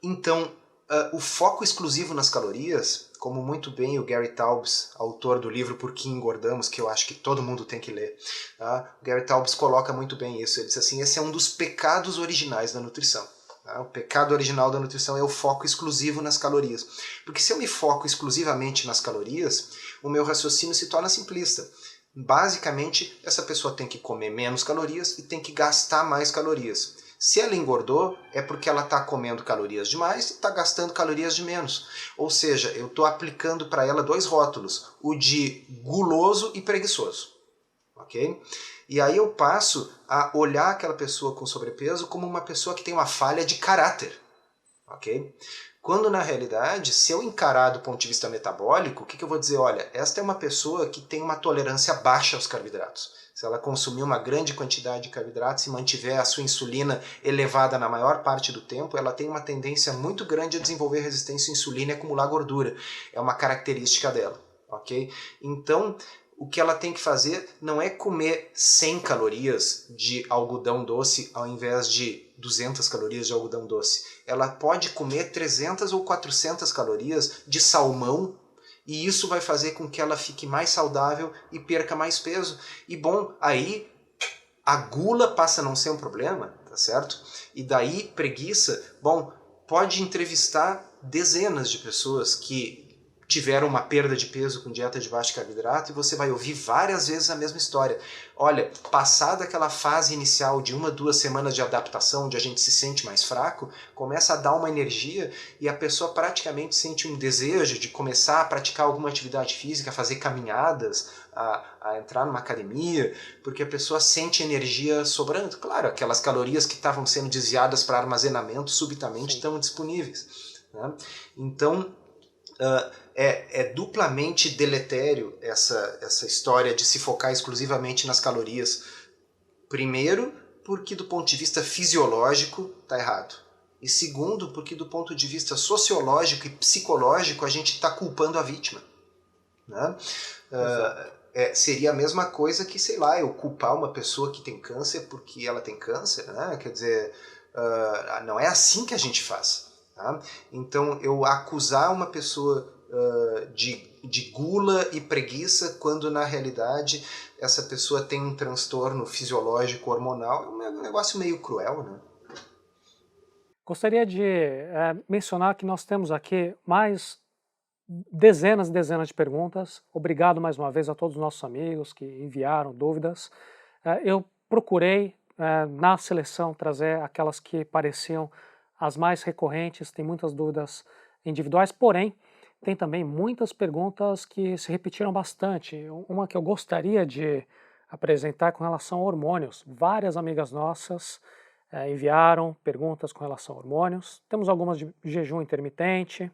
Então, o foco exclusivo nas calorias, como muito bem o Gary Taubes, autor do livro Por que Engordamos, que eu acho que todo mundo tem que ler, tá? O Gary Taubes coloca muito bem isso. Ele diz assim, esse é um dos pecados originais da nutrição. Tá? O pecado original da nutrição é o foco exclusivo nas calorias. Porque se eu me foco exclusivamente nas calorias, o meu raciocínio se torna simplista. Basicamente, essa pessoa tem que comer menos calorias e tem que gastar mais calorias. Se ela engordou, é porque ela está comendo calorias demais e está gastando calorias de menos. Ou seja, eu estou aplicando para ela dois rótulos, o de guloso e preguiçoso. Ok? E aí eu passo a olhar aquela pessoa com sobrepeso como uma pessoa que tem uma falha de caráter. Ok? Quando na realidade, se eu encarar do ponto de vista metabólico, o que eu vou dizer? Olha, esta é uma pessoa que tem uma tolerância baixa aos carboidratos. Se ela consumir uma grande quantidade de carboidratos e mantiver a sua insulina elevada na maior parte do tempo, ela tem uma tendência muito grande a desenvolver resistência à insulina e acumular gordura. É uma característica dela, ok? Então, o que ela tem que fazer não é comer 100 calorias de algodão doce ao invés de 200 calorias de algodão doce. Ela pode comer 300 ou 400 calorias de salmão, e isso vai fazer com que ela fique mais saudável e perca mais peso. E bom, aí a gula passa a não ser um problema, tá certo? E daí preguiça, bom, pode entrevistar dezenas de pessoas que tiveram uma perda de peso com dieta de baixo carboidrato e você vai ouvir várias vezes a mesma história. Olha, passada aquela fase inicial de 1 a 2 semanas de adaptação, onde a gente se sente mais fraco, começa a dar uma energia e a pessoa praticamente sente um desejo de começar a praticar alguma atividade física, a fazer caminhadas, a entrar numa academia, porque a pessoa sente energia sobrando. Claro, aquelas calorias que estavam sendo desviadas para armazenamento subitamente estão disponíveis. Né? Então, é duplamente deletério essa história de se focar exclusivamente nas calorias. Primeiro, porque do ponto de vista fisiológico está errado. E segundo, porque do ponto de vista sociológico e psicológico a gente está culpando a vítima. Né? Seria a mesma coisa que, sei lá, eu culpar uma pessoa que tem câncer porque ela tem câncer. Né? Quer dizer, não é assim que a gente faz. Tá? Então, eu acusar uma pessoa de gula e preguiça, quando na realidade essa pessoa tem um transtorno fisiológico hormonal, é um negócio meio cruel, né? Gostaria de mencionar que nós temos aqui mais dezenas e dezenas de perguntas. Obrigado mais uma vez a todos os nossos amigos que enviaram dúvidas. Eu procurei, na seleção, trazer aquelas que pareciam as mais recorrentes. Tem muitas dúvidas individuais, porém, tem também muitas perguntas que se repetiram bastante. Uma que eu gostaria de apresentar com relação a hormônios. Várias amigas nossas enviaram perguntas com relação a hormônios. Temos algumas de jejum intermitente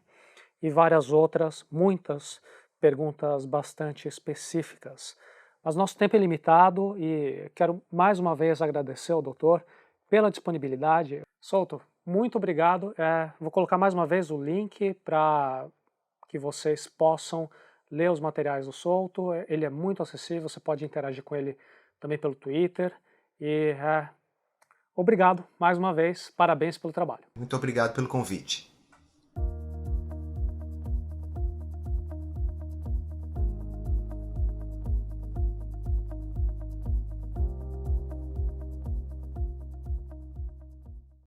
e várias outras, muitas perguntas bastante específicas. Mas nosso tempo é limitado e quero mais uma vez agradecer ao doutor pela disponibilidade. Souto, muito obrigado. Vou colocar mais uma vez o link para que vocês possam ler os materiais do Souto. Ele é muito acessível, você pode interagir com ele também pelo Twitter. E obrigado mais uma vez, parabéns pelo trabalho. Muito obrigado pelo convite.